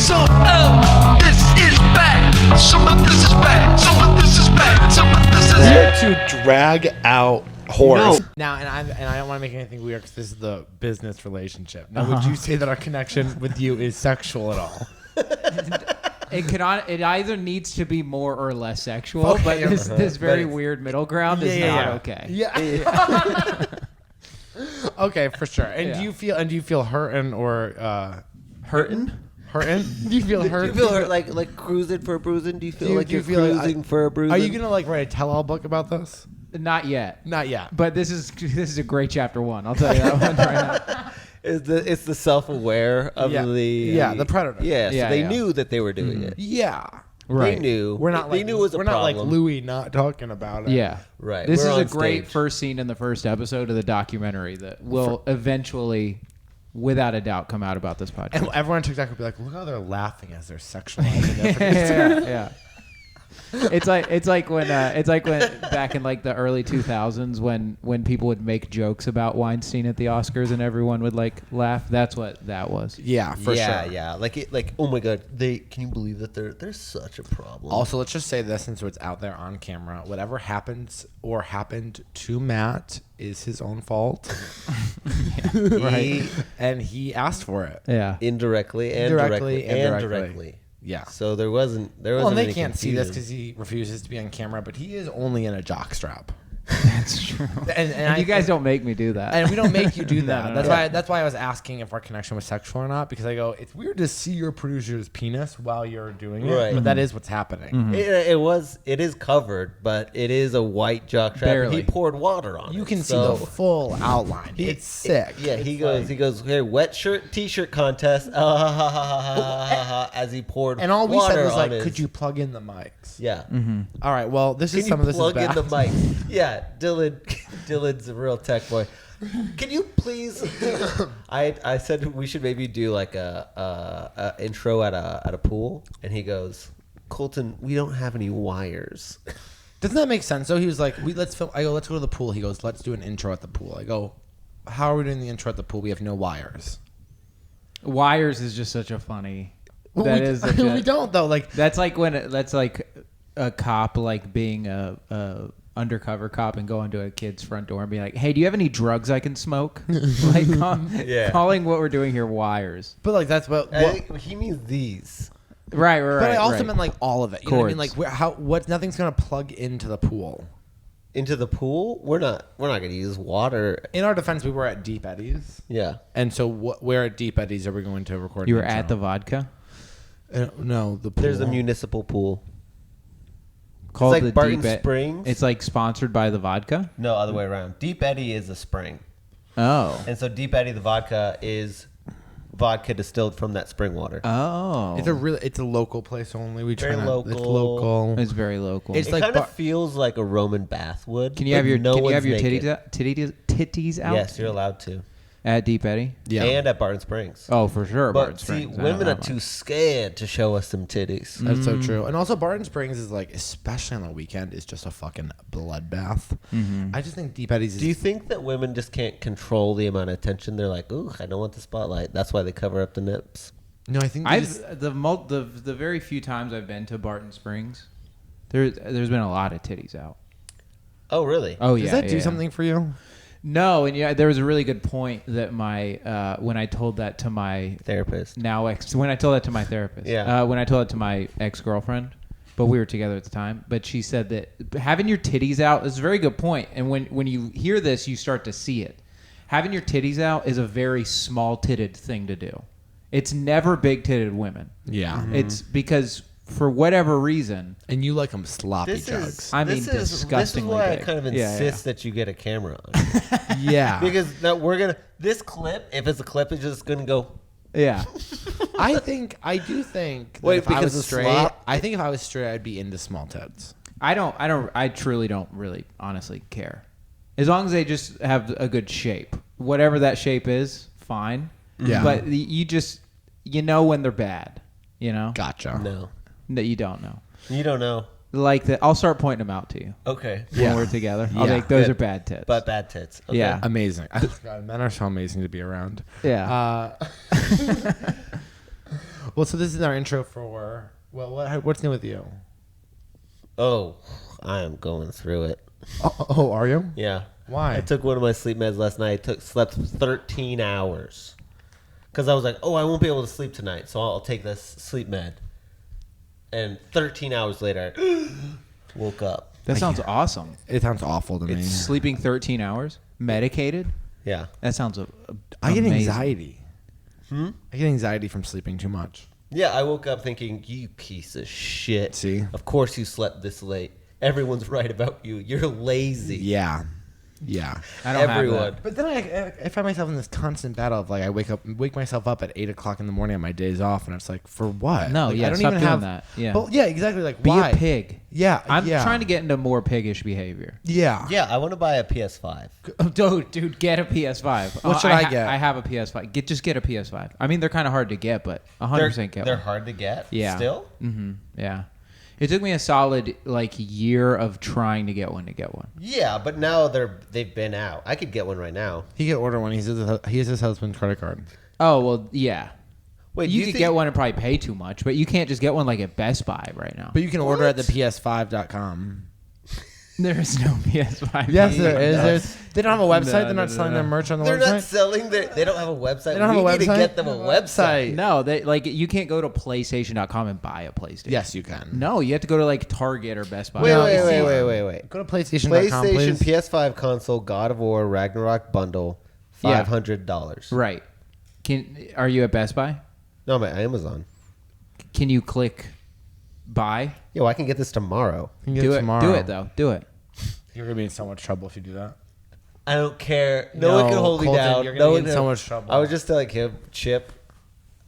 Some of this is bad. Some of this is bad. Some of this is bad. Some of this is Here to drag out horse. No. Now, and I don't want to make anything weird because this is the business relationship. Now, would you say that our connection with you is sexual at all? It either needs to be more or less sexual, Okay, but this very but weird middle ground is not okay. Yeah. Okay, for sure. And Yeah. do you feel hurting or Hurting? hurting? Do you feel hurt? Do you feel hurt, like cruising for a bruising? Do you feel like do you you're feel like cruising for a bruising? Are you gonna like write a tell-all book about this? Not yet. Not yet. But this is a great chapter 1. I'll tell you that one right now. It's the self-aware of the predator. Yeah, so Yeah, they yeah. knew that they were doing it. Yeah. They knew. We're not they like knew it was a we're problem. not like Louis not talking about it. Yeah. Right. This We're is a on great stage. first scene in the first episode of the documentary that will eventually, without a doubt, come out about this podcast. And everyone on TikTok will be like, look how they're laughing as they're sexualizing it. yeah. It's like when back in like the early 2000s when people would make jokes about Weinstein at the Oscars and everyone would like laugh. That's what that was. Yeah, for sure. Yeah. Like oh my god, can you believe that there's such a problem? Also, let's just say this since it's out there on camera. Whatever happens or happened to Matt is his own fault. Right. And he asked for it. Yeah. indirectly and directly. Yeah. So there wasn't Well, and they any can't see this confusion. because he refuses to be on camera, but he is only in a jockstrap. That's true. And you guys don't make me do that. And we don't make you do that. No. That's why I was asking if our connection was sexual or not, because I go, it's weird to see your producer's penis while you're doing it, Right. but that is what's happening. It is covered, but it is a white jockstrap. Barely. He poured water on it. You can see so the full outline. It's sick. Yeah, he goes, hey, wet shirt, t-shirt contest, as he poured And all we water said was on like, his- could you plug in I Yeah. All right, well, this Can is you some of this is plug bad. in the mic? Yeah, Dylan's a real tech boy. Can you please? I said we should maybe do like a intro at a pool, and he goes, Colton, we don't have any wires. Doesn't that make sense? So he was like, let's film. I go, let's go to the pool. He goes, let's do an intro at the pool. I go, how are we doing the intro at the pool? We have no wires. Wires is just such a funny. Well, That we, is such a- we don't though. Like That's like that's like a cop like being a undercover cop and going to a kid's front door and being like, "Hey, do you have any drugs I can smoke?" Like calling what we're doing here wires. but like that's what. I think he means these. Right. But I also right. meant like all of it. You know what I mean? Chords. Like what? Nothing's gonna plug into the pool. Into the pool? We're not going to use water. In our defense, we were at Deep Eddies, Yeah. and so where at Deep Eddies are we going to record? You an were at the intro? vodka No, the pool. There's a municipal pool. called like the Barton Deep Springs. It's like sponsored by the vodka. No, other way around. Deep Eddy is a spring. Oh. And so Deep Eddy, the vodka, is vodka distilled from that spring water. Oh. It's a local place only. We try Very It's local. local. It's very local. It's It like kind of feels like a Roman bath would. Can you but have your no one's naked. titties out? Yes, you're allowed to. At Deep Eddy. Yeah. And at Barton Springs. Oh, for sure. But Barton see, Springs. I women know are that too one. scared to show us some titties. That's so true. And also, Barton Springs is like, especially on the weekend, is just a fucking bloodbath. I just think Deep Eddies is. Do you think that women just can't control the amount of attention? They're like, ooh, I don't want the spotlight. That's why they cover up the nips. No, I think they just, The very few times I've been to Barton Springs, there's been a lot of titties out. Oh, really? Oh does yeah. that do something for you? No, and yeah, there was a really good point that my when I told that to my Therapist. when I told that to my therapist. Yeah. When I told it to my ex-girlfriend, but we were together at the time. But she said that having your titties out is a very good point. And when you hear this, you start to see it. Having your titties out is a very small-titted thing to do. It's never big-titted women. Yeah. It's because for whatever reason, And you like them sloppy jugs. I mean, This is disgustingly why big. I kind of Yeah, insist that you get a camera on. Yeah. Because this clip, if it's a clip, it's just going to go. yeah. I do think. That Wait, if I because was of straight, slop? I think if I was straight, I'd be into small tits. I truly don't really honestly care. As long as they just have a good shape. Whatever that shape is, fine. Yeah. But you know when they're bad, you know? Gotcha. No. That you don't know. You don't know. Like that, I'll start pointing them out to you Okay. when we're together. I'll Yeah. be like, those Good. are bad tits. But bad tits. Okay. Yeah. Amazing. God, men are so amazing to be around. Yeah. Well, so this is our intro for. Well, what's new with you? Oh, I am going through it. Oh, are you? Yeah. Why? I took one of my sleep meds last night. Slept 13 hours. Because I was like, oh, I won't be able to sleep tonight, so I'll take this sleep med. And 13 hours later, I woke up. That sounds awesome. It sounds awful to me. It's sleeping 13 hours, medicated. Yeah. That sounds I get amazing. anxiety. I get anxiety from sleeping too much. Yeah, I woke up thinking, you piece of shit. See? Of course you slept this late. Everyone's right about you. You're lazy. Yeah. Yeah. I don't Everyone. have that. But then I find myself in this constant battle of like I wake myself up at 8 o'clock in the morning on my days off, and it's like for what? No, Like, yeah, I don't stop even doing have that. Yeah. But yeah, exactly. Like Be why? a pig. Yeah, I'm yeah. trying to get into more piggish behavior. Yeah. Yeah, I want to buy a PS5. Oh, dude, get a PS5. What should I get? I have a PS5. Just get a PS5. I mean, they're kind of hard to get, but 100% get They're one. hard to get. Yeah. Still. Yeah. It took me a solid year of trying to get one. Yeah, but now they've been out. I could get one right now. He could order one. He has his husband's credit card. Oh well, yeah. Wait, You could get one and probably pay too much, but you can't just get one like at Best Buy right now. But you can order at the PS5.com. There is no PS5. Yes, there is. They don't have a website. They're not no, selling no. their merch on the They're website. not selling their. They don't have a website. They don't have a We need to website? get them a website. No, you can't go to PlayStation.com and buy a PlayStation. Yes, you can. No, you have to go to like Target or Best Buy. Wait. Go to PlayStation.com, PlayStation please. PS5 console God of War Ragnarok bundle, Yeah. $500. Right. Are you at Best Buy? No, I'm at Amazon. Can you click buy? Yo, I can get this tomorrow. You can get Do it it. tomorrow. Do it though. Do it. You're gonna be in so much trouble if you do that. I don't care. No one can hold me Colton, down. You're No gonna one be in so much trouble. I was just telling him, Chip,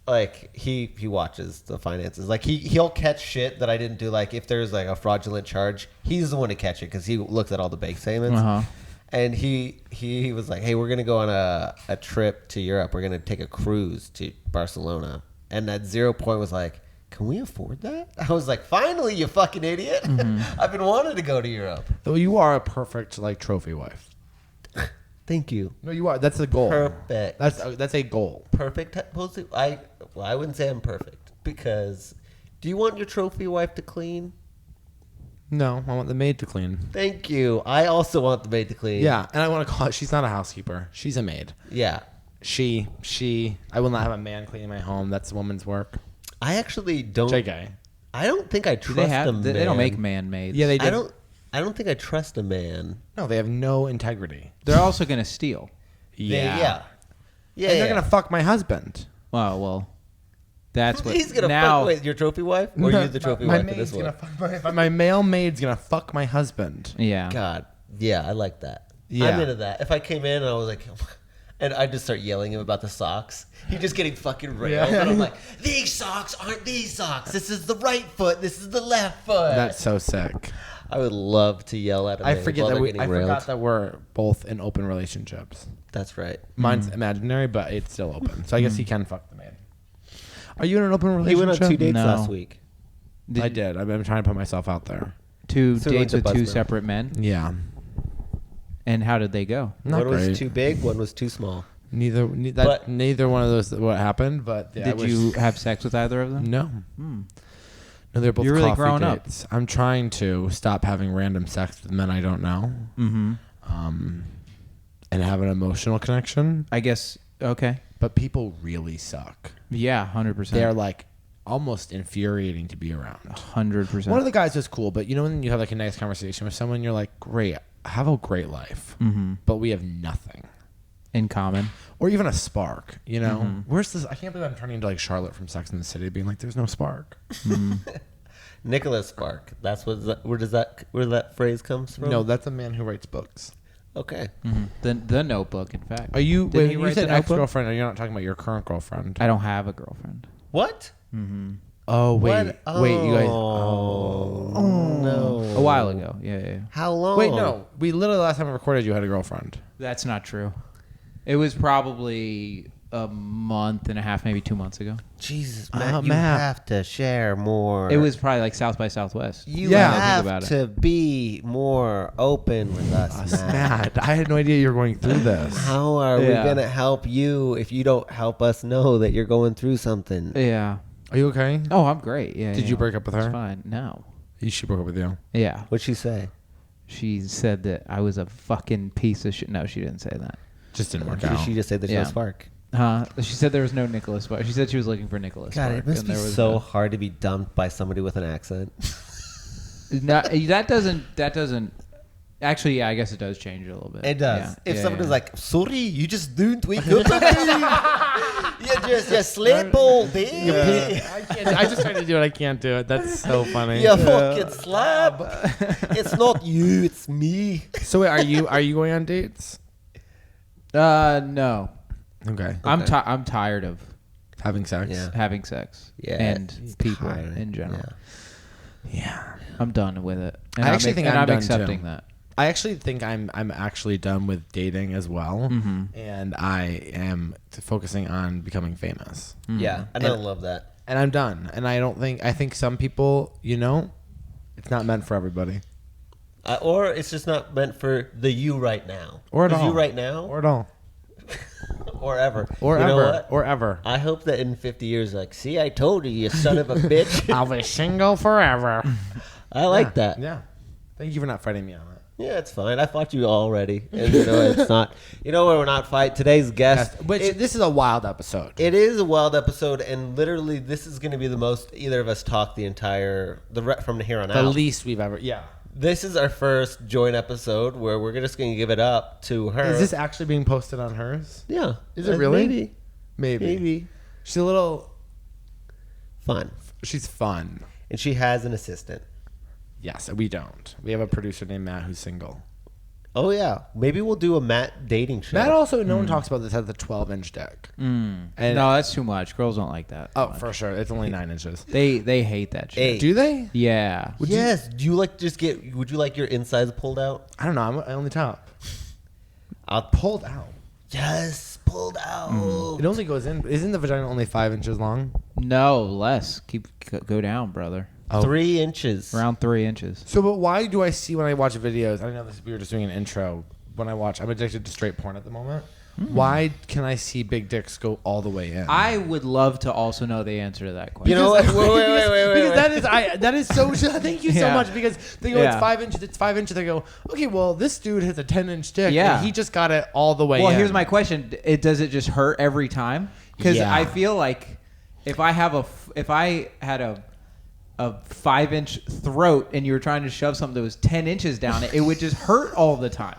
like he watches the finances. Like he'll catch shit that I didn't do. Like if there's like a fraudulent charge, he's the one to catch it because he looks at all the bank statements. Uh-huh. And he was like, hey, we're gonna go on a trip to Europe. We're gonna take a cruise to Barcelona. And that 0 point was like, can we afford that? I was like, finally, you fucking idiot. I've been wanting to go to Europe. Well, you are a perfect like trophy wife. Thank you. No, you are. That's the goal. Perfect. That's a goal. Perfect. I wouldn't say I'm perfect because do you want your trophy wife to clean? No, I want the maid to clean. Thank you. I also want the maid to clean. Yeah, and I want to call it. She's not a housekeeper. She's a maid. Yeah. She. I will not have a man cleaning my home. That's a woman's work. I actually don't. JK. I don't think I Do trust they a have? man. They don't make man-maids. Yeah, they I did. I don't think I trust a man. No, they have no integrity. They're also gonna steal. Yeah. And they're gonna fuck my husband. Well, that's what. He's gonna now, fuck. Wait, your trophy wife or you the trophy my wife in maid's this one? gonna fuck my male maid's gonna fuck my husband. Yeah. God. Yeah, I like that. Yeah. I'm into that. If I came in and I was like, and I just start yelling him about the socks, he's just getting fucking railed. Yeah. And I'm like, these socks aren't these socks. This is the right foot. This is the left foot. That's so sick. I would love to yell at him. I forget while that they're we. getting I railed. forgot that we're both in open relationships. That's right. Mine's imaginary, but it's still open. So I guess he can fuck the maid. Are you in an open He relationship? went on 2 dates No. last week. I did. I'm trying to put myself out there. Two So dates like with the two Buzzman. separate men. Yeah. And how did they go? Not One great. was too big, one was too small. Neither one of those what happened, but yeah, Did you have sex with either of them? No. Hmm. No, they're both You're really coffee growing up. dates. I'm trying to stop having random sex with men I don't know. Mm-hmm. And have an emotional connection. I guess. Okay. But people really suck. Yeah, 100%. They're like almost infuriating to be around. 100%. One of the guys was cool, but you know when you have like a nice conversation with someone, you're like, great, have a great life, but we have nothing. in common. Or even a spark, you know? Mm-hmm. Where's this? I can't believe I'm turning into like Charlotte from Sex and the City, being like, there's no spark. Nicholas Spark. That's where that phrase comes from. No, that's a man who writes books. Okay. The Notebook, in fact. Are you, Didn't he when you write said The Notebook? ex-girlfriend, are you not talking about your current girlfriend? I don't have a girlfriend. What? Oh, wait. What? Wait, you guys. No. A while ago. Yeah. How long? Wait, no. We literally last time I recorded, you had a girlfriend. That's not true. It was probably a month and a half, maybe 2 months ago. Jesus, Matt, you Matt. have to share more. It was probably like South by Southwest. You Yeah. have Think about to be more open with us, Matt. Matt, I had no idea you were going through this. How are we Yeah. gonna help you if you don't help us know that you're going through something? Yeah. Are you okay? Oh, I'm great. Yeah. Did you break up with her? It's fine. No. She broke up with you. Yeah. What'd she say? She said that I was a fucking piece of shit. No, she didn't say that. Just didn't work Did out. she just say there's no spark? She said there was no Nicholas Spark. She said she was looking for Nicholas God, Spark. it must and be there was so no- hard to be dumped by somebody with an accent. No, that doesn't. Actually, yeah, I guess it does change a little bit. It does. Yeah, If yeah, someone yeah. is like, sorry, you just don't wake up. you sleep all day. I just tried to do it. I can't do it. That's so funny. You fucking slab. It's not you, it's me. So wait, are you going on dates? No. Okay. I'm tired of Having sex. Yeah. having sex. Yeah, And it's people tiring. in general. Yeah. I'm done with it. And I actually think and I'm I'm done accepting too. that. I actually think I'm actually done with dating as well, and I am focusing on becoming famous. Yeah, I don't love that. And I'm done. And I think some people, it's not meant for everybody. Or it's just not meant for the you right now. Or at 'Cause all. you right now. Or at all. Or ever. Or You know ever. what? Or ever. I hope that in 50 years, like, see, I told you, you son of a bitch. I'll be single forever. I like that. Yeah. Thank you for not fighting me on it. Yeah, it's fine. I fought you already. And it's not. You know what? We're not fighting. Today's guest. This is a wild episode. It is a wild episode, and literally, this is going to be the most either of us talk from here on The out. least we've ever. Yeah. This is our first joint episode where we're just going to give it up to her. Is this actually being posted on hers? Yeah. Is it really? Maybe. Maybe. She's a little. Fun. She's fun. And she has an assistant. Yes, we don't. We have a producer named Matt who's single. Oh, yeah. Maybe we'll do a Matt dating show. Matt also, no one talks about this, has the 12-inch dick. And No, that's too much. Girls don't like that. Oh, for sure. It's only 9 inches. They hate that shit. Hey. Do they? Yeah. Yes. Do you like would you like your insides pulled out? I don't know. I'm on the top. I'll Pulled out. Yes, pulled out. It only goes in. Isn't the vagina only 5 inches long? No, less. Go down, brother. Oh. 3 inches. Around 3 inches. So, but why do I see when I watch videos? I know this. We were just doing an intro. When I'm addicted to straight porn at the moment. Why can I see big dicks go all the way in? I would love to also know the answer to that question. You know what? Wait. Because that is so. Thank you so Yeah. much. Because they go, Yeah. it's 5 inches. It's 5 inches. They go, okay, well, this dude has a 10-inch dick. Yeah. And he just got it all the way. Well, in. here's my question: does it just hurt every time? Because Yeah. I feel like if I had a 5-inch throat and you were trying to shove something that was 10 inches down it, it would just hurt all the time.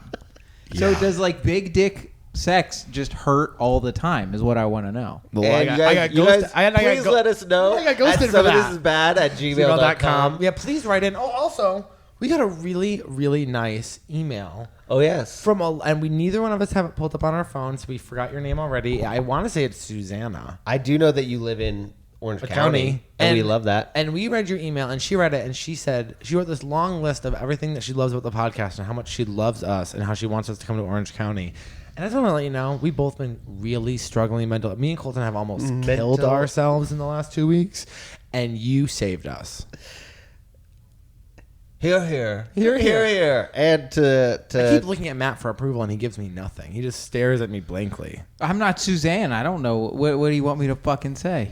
So Yeah. does like big dick sex just hurt all the time? Is what I want to know. Well, And you guys, please let us know. I got ghosted at for that. somethingthisisbad@gmail.com. Yeah, please write in. Oh, also, we got a really, really nice email Oh, yes. and we neither one of us have it pulled up on our phones. So we forgot your name already. I want to say it's Susanna. I do know that you live in Orange County. County. And we love that. And we read your email, and she read it, and she said she wrote this long list of everything that she loves about the podcast and how much she loves us and how she wants us to come to Orange County. And I just want to let you know, we've both been really struggling mentally. Me and Colton have almost killed ourselves in the last 2 weeks, and you saved us. Here. Here. And I to keep looking at Matt for approval, and he gives me nothing. He just stares at me blankly. I'm not Suzanne. I don't know. What do you want me to fucking say?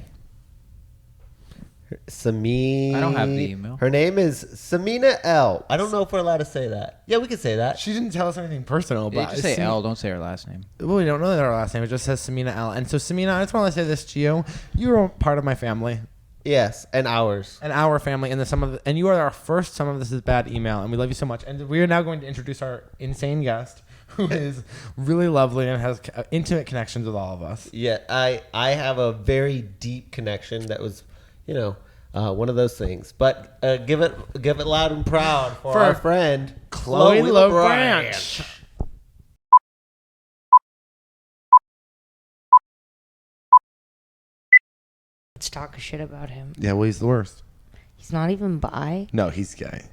Samina. I don't have the email. Her name is Samina L. I don't know if we're allowed to say that. Yeah, we can say that. She didn't tell us anything personal, Yeah, but just say L. Don't say her last name. Well, we don't know her last name. It just says Samina L. And so, Samina, I just want to say this to you. You are part of my family. Yes, and ours. And our family, and you are our first Some of This Is Bad email, and we love you so much. And we are now going to introduce our insane guest, who is really lovely and has intimate connections with all of us. Yeah, I have a very deep connection that was, one of those things. But give it loud and proud for our friend Chloe LaBranche. Let's talk shit about him. Yeah, well, he's the worst. He's not even bi, No, he's gay.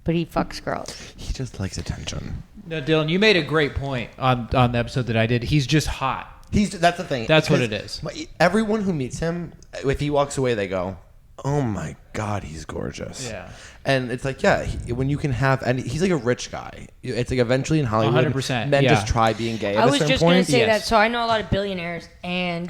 but he fucks girls. He just likes attention. No, Dylan, you made a great point on the episode that I did. He's just hot. That's the thing. That's what Because it is. Everyone who meets him, if he walks away, they go, oh my God, he's gorgeous. Yeah. And it's like, yeah, when you can have, and he's like a rich guy. It's like eventually in Hollywood, 100%, men yeah. just try being gay at I a was certain just gonna point. say Yes. that. So I know a lot of billionaires, and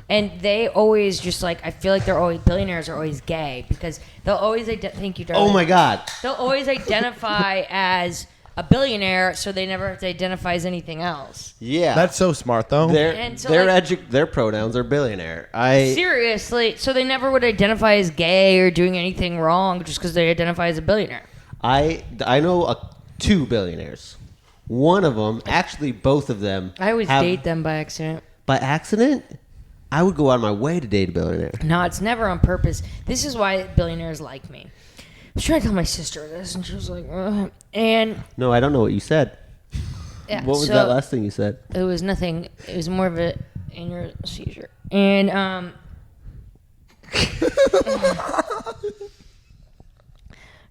they always just like I feel like billionaires are always gay because they'll always thank you, darling. Oh my God. They'll always identify as a billionaire, so they never have to identify as anything else. Yeah. That's so smart, though. And so, like- Their pronouns are billionaire. Seriously, so they never would identify as gay or doing anything wrong just because they identify as a billionaire. I know 2 billionaires. One of them, actually both of them. I always have- date them by accident. By accident? I would go out of my way to date a billionaire. No, it's never on purpose. This is why billionaires like me. I was trying to tell my sister this, and she was like, ugh. And No, I don't know what you said. yeah, What was so that last thing you said? It was nothing. It was more of a inner seizure. And I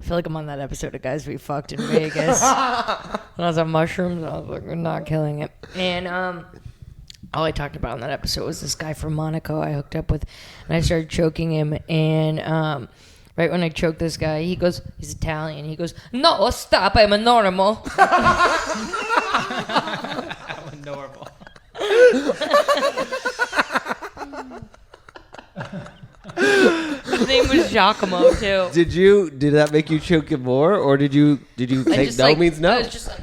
feel like I'm on that episode of Guys We Fucked in Vegas. When I was on mushrooms, I was like, we're not killing it. And all I talked about in that episode was this guy from Monaco I hooked up with, and I started choking him. And right when I choked this guy, he goes, he's Italian. He goes, "No, stop! I'm a normal." Normal. His name was Giacomo too. Did that make you choke him more, or did you I take just, no like- means no? I was just like,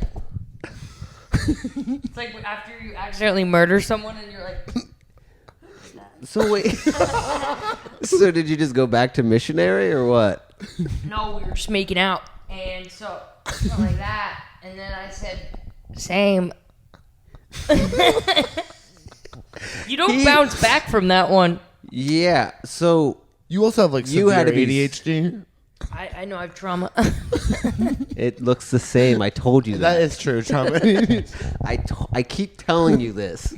it's like after you accidentally murder someone and you're like, So wait. So did you just go back to missionary or what? no, we were just making out, and so it went like that, and then I said, same. You don't bounce back from that one. Yeah. So You also have like You had severe to be- ADHD. I know I have trauma. it looks the same. I told you That that. is true, Tom. I keep telling you this.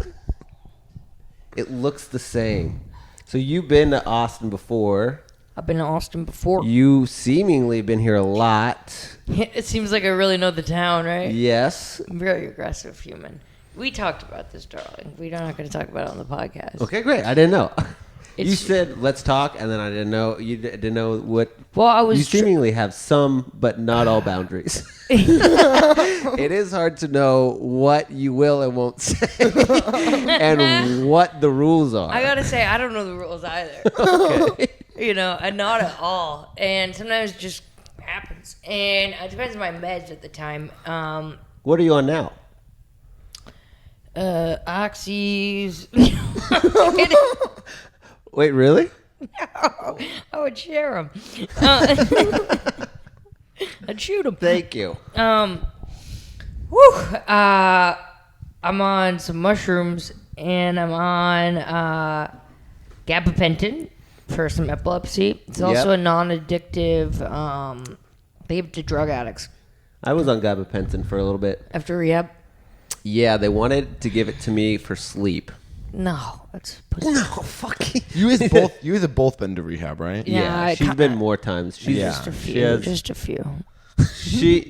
It looks the same. So you've been to Austin before. I've been to Austin before. You seemingly been here a lot. It seems like I really know the town, right? Yes. I'm a very aggressive human. We talked about this, darling. We're not going to talk about it on the podcast. Okay, great. I didn't know. You It's- said let's talk, and then I didn't know. You didn't know what. Well, I was You seemingly have some, but not all boundaries. It is hard to know what you will and won't say, and what the rules are. I gotta say, I don't know the rules either. Okay. You know, and not at all. And sometimes it just happens. And it depends on my meds at the time. What are you on now? Oxys. Wait, really? I would share them. I'd shoot them. Thank you. I'm on some mushrooms, and I'm on gabapentin for some epilepsy. It's also a non-addictive. They give it to drug addicts I was on gabapentin for a little bit. after rehab. Yeah, they wanted to give it to me for sleep. No, that's pussy. No, fucking. You guys have both been to rehab, right? Yeah, I she's kinda- been more times. She's Yeah. Just a she few. has- Just a few.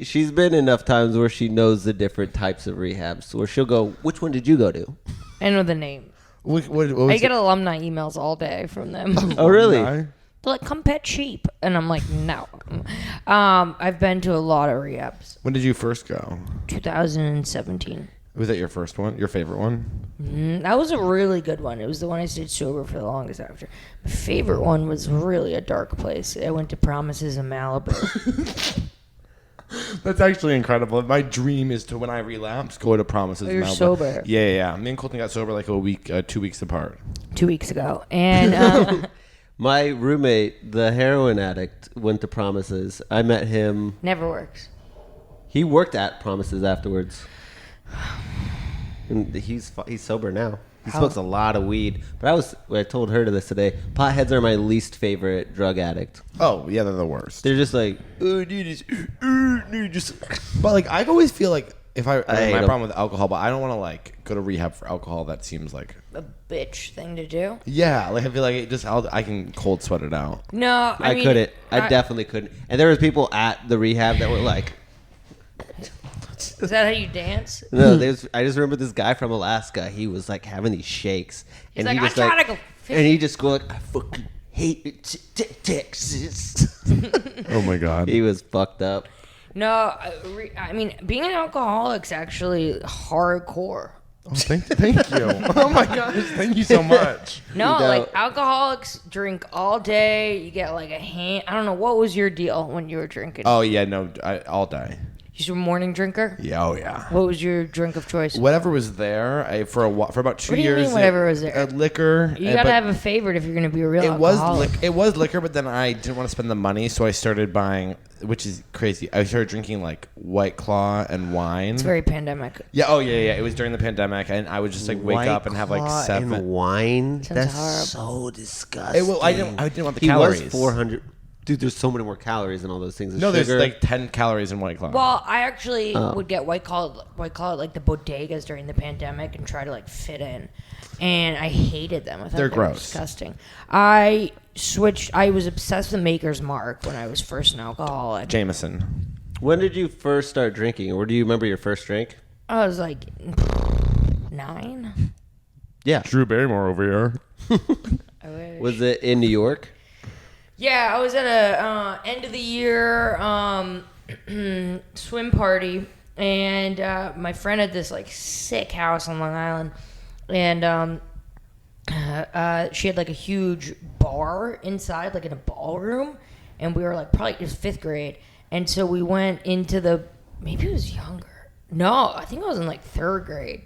she's been enough times where she knows the different types of rehabs. Where she'll go, which one did you go to? I know the name. What was I get alumni emails all day from them. Oh, really? No. They're like, come pet sheep. And I'm like, no. I've been to a lot of rehabs. When did you first go? 2017. Was that your first one? Your favorite one? That was a really good one. It was the one I stayed sober for the longest after. My favorite one was really a dark place. I went to Promises in Malibu. That's actually incredible. My dream is to, when I relapse, go to Promises. Oh, you're Malibu. sober. Yeah. Me and Colton got sober like a week, 2 weeks apart. 2 weeks ago. And My roommate, the heroin addict, went to Promises. I met him. never works. He worked at Promises afterwards. And he's sober now. He smokes a lot of weed. But I told her this today. Potheads are my least favorite drug addict. Oh, yeah, they're the worst. They're just like, oh, dude, just. But like, I always feel like if I hate my 'em. problem with alcohol, but I don't want to like go to rehab for alcohol. That seems like A bitch thing to do. yeah, like I feel like it just I can cold sweat it out. No, I mean, couldn't. I definitely couldn't. And there was people at the rehab that were like, Is that how you dance? no, I just remember this guy from Alaska. He was like having these shakes. He's and like, he I'm just trying to go and he just go like, I fucking hate Texas. Oh my god. He was fucked up. No, I mean, being an alcoholic's actually hardcore. Oh, thank you. Oh my gosh, thank you so much. No, You know- like alcoholics drink all day. You get like a hand. I don't know, what was your deal when you were drinking? Oh yeah, no, I'll die. You were a morning drinker? Yeah, oh yeah. What was your drink of choice? Whatever was there, for about 2 What do you years. mean whatever was there? Liquor. You gotta have a favorite if you're gonna be a real It was alcoholic. it was liquor, but then I didn't want to spend the money, so I started buying, which is crazy. I started drinking like White Claw and wine. It's very pandemic. Yeah. Oh yeah. It was during the pandemic, and I would just like wake White up and have like Claw 7. and wine. Sounds That's horrible. so disgusting. I didn't want the He calories. was 400. Dude, there's so many more calories in all those things. No, there's sugar. like 10 calories in White Claw. Well, I actually would get White Claw at like the bodegas during the pandemic and try to like fit in, and I hated them. I thought They're they were gross. disgusting. I was obsessed with Maker's Mark when I was first an alcoholic. Jameson. When did you first start drinking, or do you remember your first drink? I was like 9. Yeah. Drew Barrymore over here. I wish. Was it in New York? Yeah, I was at a end of the year swim party, and my friend had this like sick house on Long Island, and she had like a huge bar inside, like in a ballroom, and we were like probably it was 5th grade, and so we went into maybe it was younger. No, I think I was in like 3rd grade.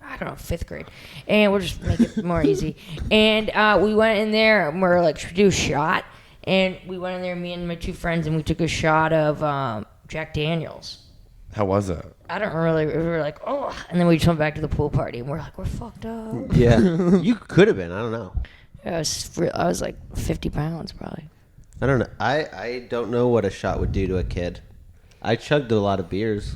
I don't know, 5th grade. And we'll just make it more easy. And we went in there and we were like, should we do a shot? And we went in there, me and my 2 friends, and we took a shot of Jack Daniels. How was it? I don't really, we were like, oh. And then we just went back to the pool party and we're like, we're fucked up. Yeah. You could have been. I don't know. I was like 50 pounds probably. I don't know. I don't know what a shot would do to a kid. I chugged a lot of beers.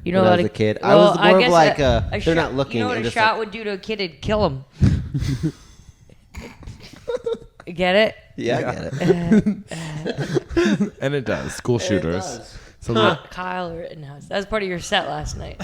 You know when I what was a kid. I was more of guess like a they're not looking. You know what and a just shot like, would do to a kid? It'd kill him. Get it? yeah, I get it. And it does. School shooters. So Kyle Rittenhouse. That was part of your set last night.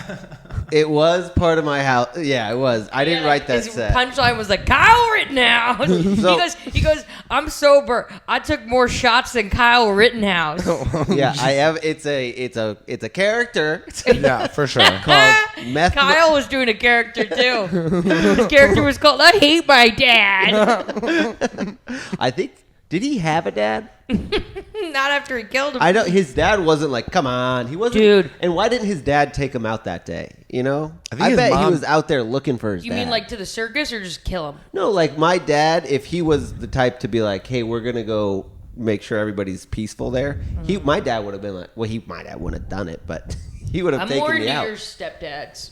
It was part of my house. Yeah, it was. I didn't write that His set. punchline was like, Kyle Rittenhouse. he goes, I'm sober. I took more shots than Kyle Rittenhouse. Yeah, I have. It's a character yeah, for sure. called Meth. Kyle was doing a character too. His character was called I Hate My Dad. I think. Did he have a dad? Not after he killed him. I know his dad wasn't like, come on, he wasn't. Dude. And why didn't his dad take him out that day? You know, I think I his bet he mom- was out there looking for his You dad. mean like to the circus or just kill him? No, like my dad, if he was the type to be like, hey, we're gonna go make sure everybody's peaceful there. My dad would have been like, well, my dad wouldn't have done it, but he would have I'm taken more me into out. your stepdads.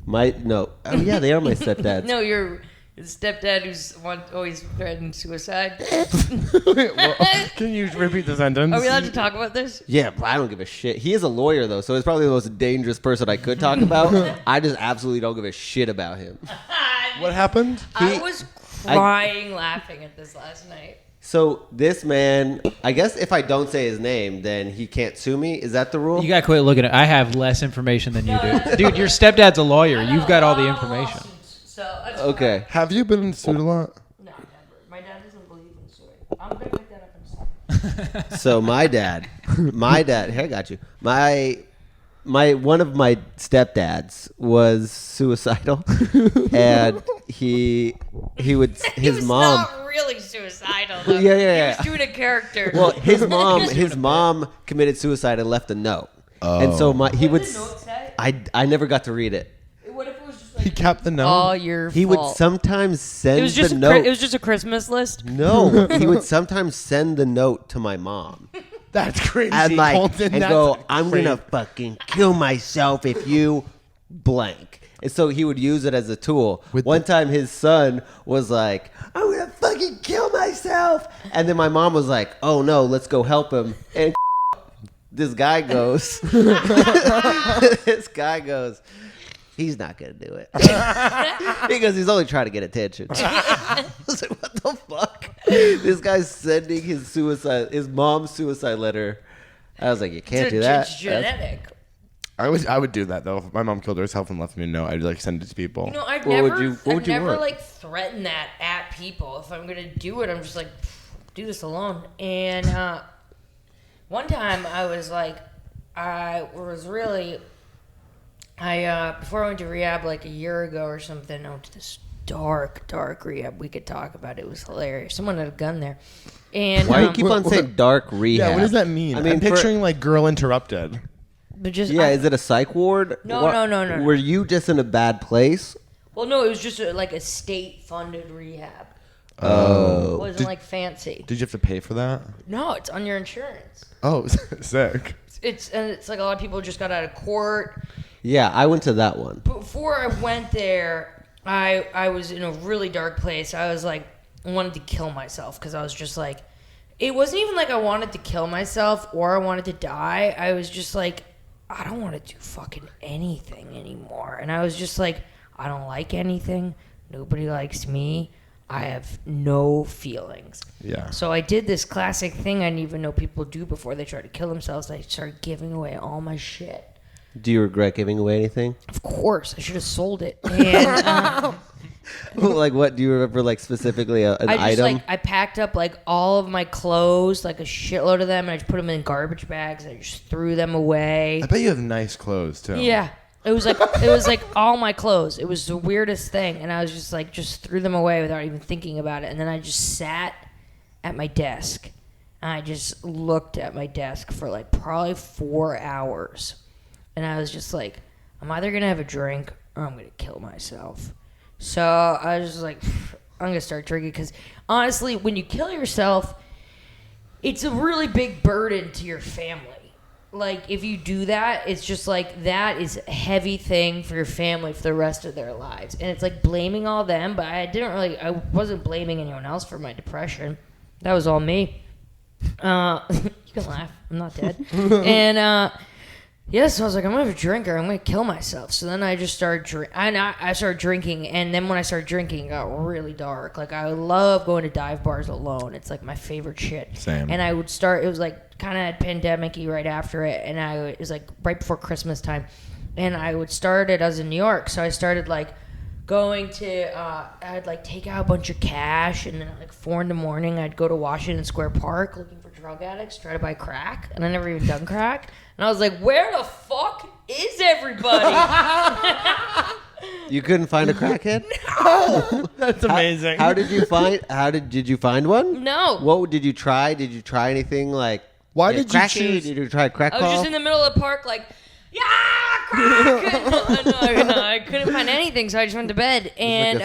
Oh yeah, they are my stepdads. No, your stepdad who's always threatened suicide. Can you repeat the sentence? Are we allowed to talk about this? Yeah, but I don't give a shit. He is a lawyer though, so he's probably the most dangerous person I could talk about. I just absolutely don't give a shit about him. What happened? I was crying laughing at this last night. So this man, I guess if I don't say his name, then he can't sue me. Is that the rule? You gotta quit looking at. I have less information than you do, dude. Your stepdad's a lawyer. You've got all the information. So that's Okay. Have you been sued a lot? No, never. My dad doesn't believe in suing. I'm gonna pick that up in a second. So my dad, here I got you. One of my stepdads was suicidal, and he would He his was mom. not really suicidal. Though. Yeah. He was doing a character. Well, his mom committed suicide and left a note, and so he What would. did the note say? I never got to read it. What if it was just He like kept the note. all your He fault? would sometimes send It was just the note. it was just a Christmas list. No, he would sometimes send the note to my mom. That's crazy. And like, Colton, and that's go, I'm crazy. gonna fucking kill myself if you blank. And so he would use it as a tool. One time his son was like, I'm gonna fucking kill myself. And then my mom was like, oh no, let's go help him. And this guy goes, he's not gonna do it. Because he's only trying to get attention. I was like, what the fuck? This guy's sending his mom's suicide letter. I was like, you can't do that. It's genetic. I would do that though. If my mom killed herself and left me a note, I'd like send it to people. You know, I've What would never, you- what would I've you never want? like threatened that at people. If I'm gonna do it, I'm just like, do this alone. And one time I was like, before I went to rehab like a year ago or something, I went to this dark rehab. We could talk about it. It was hilarious. Someone had a gun there. And Why do you keep on saying dark rehab? Yeah, what does that mean? I mean, I'm picturing like Girl Interrupted. but just is it a psych ward? No. Were you just in a bad place? Well, no, it was just like a state-funded rehab. Oh. It wasn't like fancy. Did you have to pay for that? No, it's on your insurance. Oh, sick. It's like a lot of people just got out of court. Yeah, I went to that one. Before I went there, I was in a really dark place. I was like, I wanted to kill myself because I was just like, it wasn't even like I wanted to kill myself or I wanted to die. I was just like, I don't want to do fucking anything anymore. And I was just like, I don't like anything. Nobody likes me. I have no feelings. Yeah. So I did this classic thing I didn't even know people do before they try to kill themselves. I started giving away all my shit. Do you regret giving away anything? Of course. I should have sold it. And Like what? Do you remember like specifically an item? I packed up like all of my clothes, like a shitload of them, and I just put them in garbage bags. And I just threw them away. I bet you have nice clothes too. Yeah. It was like all my clothes. It was the weirdest thing, and I was just threw them away without even thinking about it. And then I just sat at my desk, and I just looked at my desk for like probably 4 hours, and I was just like, I'm either gonna have a drink or I'm gonna kill myself. So I was just like, I'm gonna start drinking because honestly, when you kill yourself, it's a really big burden to your family. Like, if you do that, it's just like, that is a heavy thing for your family for the rest of their lives. And it's like blaming all them, but I wasn't blaming anyone else for my depression. That was all me. You can laugh. I'm not dead. And, so I was like, I'm going to have a drink or I'm going to kill myself. So then I just started I started drinking. And then when I started drinking, it got really dark. Like, I love going to dive bars alone. It's like my favorite shit. Same. And it was like kind of pandemic-y right after it. And it was like right before Christmas time. And I would start it. I was in New York. So I started like going to, I'd like take out a bunch of cash. And then at like 4 a.m, I'd go to Washington Square Park looking for drug addicts, try to buy crack. And I never even done crack. And I was like, where the fuck is everybody? You couldn't find a crackhead? No, that's amazing. Did you find one? No. What did you try? Did you try anything like? Why did you cracky? choose? Did you try crack I was just in the middle of the park like, yeah, crack! No, I couldn't find anything, so I just went to bed. And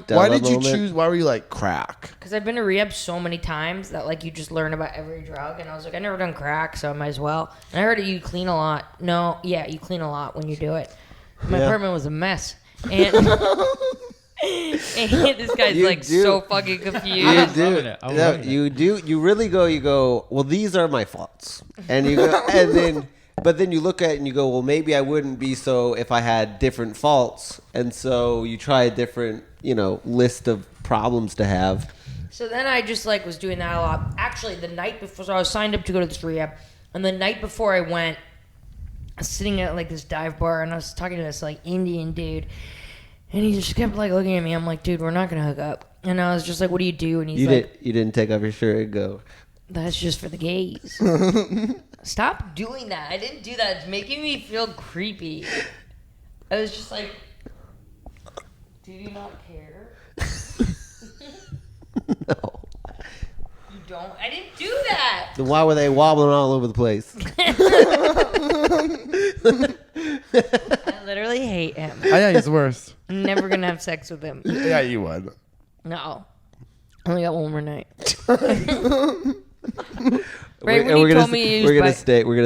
Why did you choose? Why were you like crack? because I've been to rehab so many times that like you just learn about every drug, and I was like, I never done crack, so I might as well. And I heard that you clean a lot. No, yeah, you clean a lot when you do it. My apartment was a mess, and, and this guy's You like do. so fucking confused. You do. it. I'm No, loving it. you do. You really go. You go. Well, these are my faults, and you go, and then. But then you look at it and you go, well, maybe I wouldn't be so if I had different faults. And so you try a different, list of problems to have. So then I just like was doing that a lot. Actually, the night before, so I was signed up to go to this rehab, and the night before I went, I was sitting at like this dive bar, and I was talking to this like Indian dude, and he just kept like looking at me. I'm like, dude, we're not gonna hook up. And I was just like, what do you do? And he's like, You didn't take off your shirt and go. that's just for the gays. Stop doing that. I didn't do that. It's making me feel creepy. I was just like, do you not care? No. You don't? I didn't do that. Then why were they wobbling all over the place? I literally hate him. Yeah, he's the worst. I'm never going to have sex with him. Yeah, you would. No. I only got one more night. We're gonna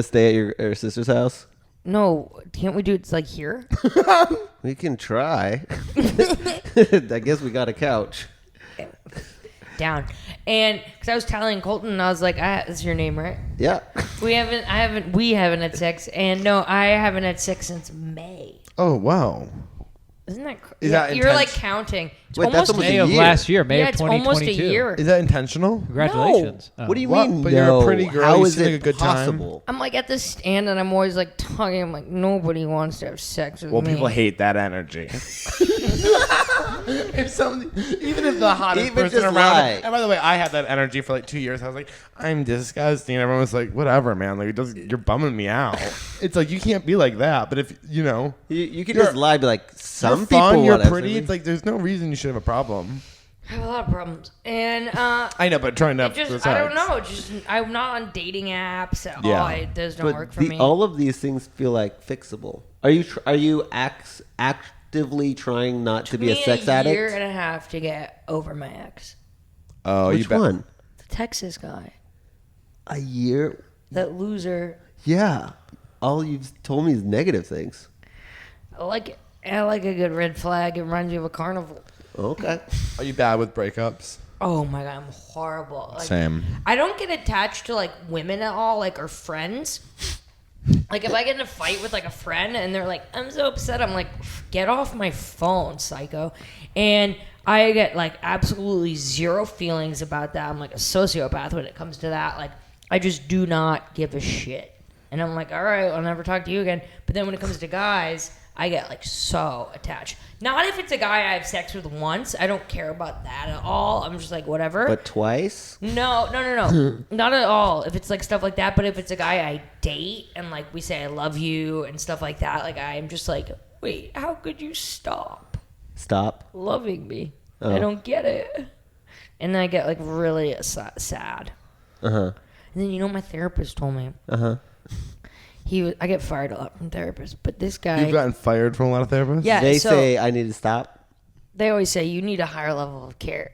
stay at your sister's house. No, can't we do it like here? We can try. I guess we got a couch. Down. And because I was telling Colton, I was like, this is your name, right? Yeah. We haven't had sex. And no, I haven't had sex since May. Oh wow. Isn't that Is that you're like intense? counting. It's Wait, that's almost almost May a of year. last year, May yeah, of it's 2022. almost a year. Is that intentional? Congratulations. No. What do you What? mean? But you're a no? pretty girl. How You is seem it like a good time. possible? I'm like at the stand and I'm always like talking. I'm like, nobody wants to have sex with Well, me. people hate that energy. If somebody, even if the hottest Even person just around, lie. and by the way, I had that energy for like 2 years. I was like, I'm disgusting. Everyone was like, whatever, man. Like, you're bumming me out. It's like you can't be like that. But if you know, You can You're- just lie, be like, some you're people fun, you're whatever. pretty. It's like there's no reason you should have a problem. I have a lot of problems, and I know, but trying to have just sex. I don't know. Just I'm not on dating apps at Yeah. all. It does not But work for me. all of these things feel like fixable. Are you actively trying not to be a Me sex a addict? year and a half to get over my ex, Oh, you Which bet. one? the Texas guy, A year? that loser. Yeah. All you've told me is negative things. I like it. I like a good red flag. It reminds me of a carnival. Okay. Are you bad with breakups? Oh my god, I'm horrible. Like, Same. I don't get attached to like women at all, like or friends. Like if I get in a fight with like a friend and they're like, I'm so upset, I'm like, get off my phone, psycho. And I get like absolutely zero feelings about that. I'm like a sociopath when it comes to that. Like I just do not give a shit. And I'm like, all right, I'll never talk to you again. But then when it comes to guys, I get like so attached. Not if it's a guy I have sex with once. I don't care about that at all. I'm just like, whatever. But twice? No. Not at all. If it's like stuff like that, but if it's a guy I date and like we say I love you and stuff like that, like I'm just like, wait, how could you stop Stop. loving me? Oh. I don't get it. And then I get like really sad. Uh-huh. And then you know what my therapist told me? Uh-huh. I get fired a lot from therapists, but this guy, You've gotten fired from a lot of therapists? yeah, They so say I need to stop. they always say you need a higher level of care.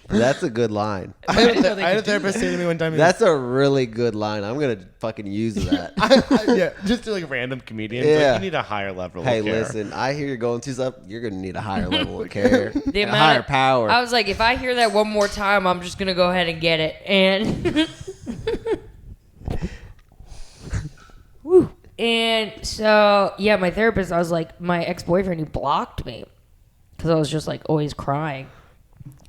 That's a good line. I had a therapist say to me one time. That's a really good line. I'm going to fucking use that. yeah, just to like random comedians. Yeah. Like, you need a higher level Hey, of care. listen, I hear you're going through stuff. You're going to need a higher level of care. The a amount higher of- power. I was like, if I hear that one more time, I'm just gonna go ahead and get it. And woo. And so yeah, my therapist, I was like, my ex-boyfriend, he blocked me because I was just like always crying.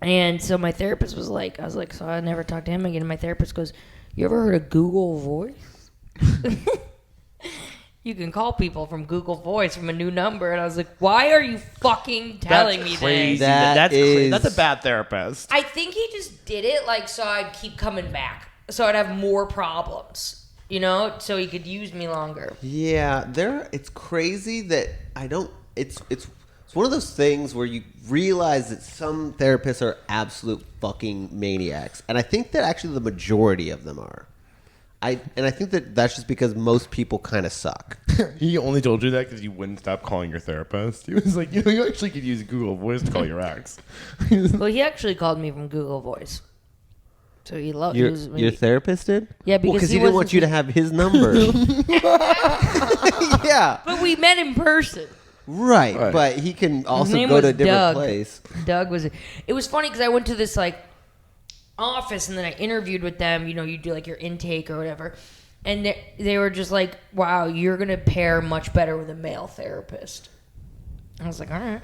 And so my therapist was like, I was like, so I never talked to him again. And my therapist goes, you ever heard of Google Voice? You can call people from Google Voice from a new number. And I was like, why are you fucking telling me crazy. this? That is- That's a bad therapist. I think he just did it like so I'd keep coming back. So I'd have more problems, you know, so he could use me longer. Yeah, it's crazy that I don't. It's one of those things where you realize that some therapists are absolute fucking maniacs, and I think that actually the majority of them are. I think that that's just because most people kind of suck. He only told you that because you wouldn't stop calling your therapist. He was like, you actually could use Google Voice to call your ex. Well, he actually called me from Google Voice. So he loved Your therapist did? Yeah, because because he he didn't want wasn't- you to have his number. Yeah, But we met in person. right. Right. But he can also name go was to a different Doug. place. Doug was. It was funny because I went to this like office and then I interviewed with them. You know, you do like your intake or whatever, and they were just like, "Wow, you're gonna pair much better with a male therapist." I was like, "All right."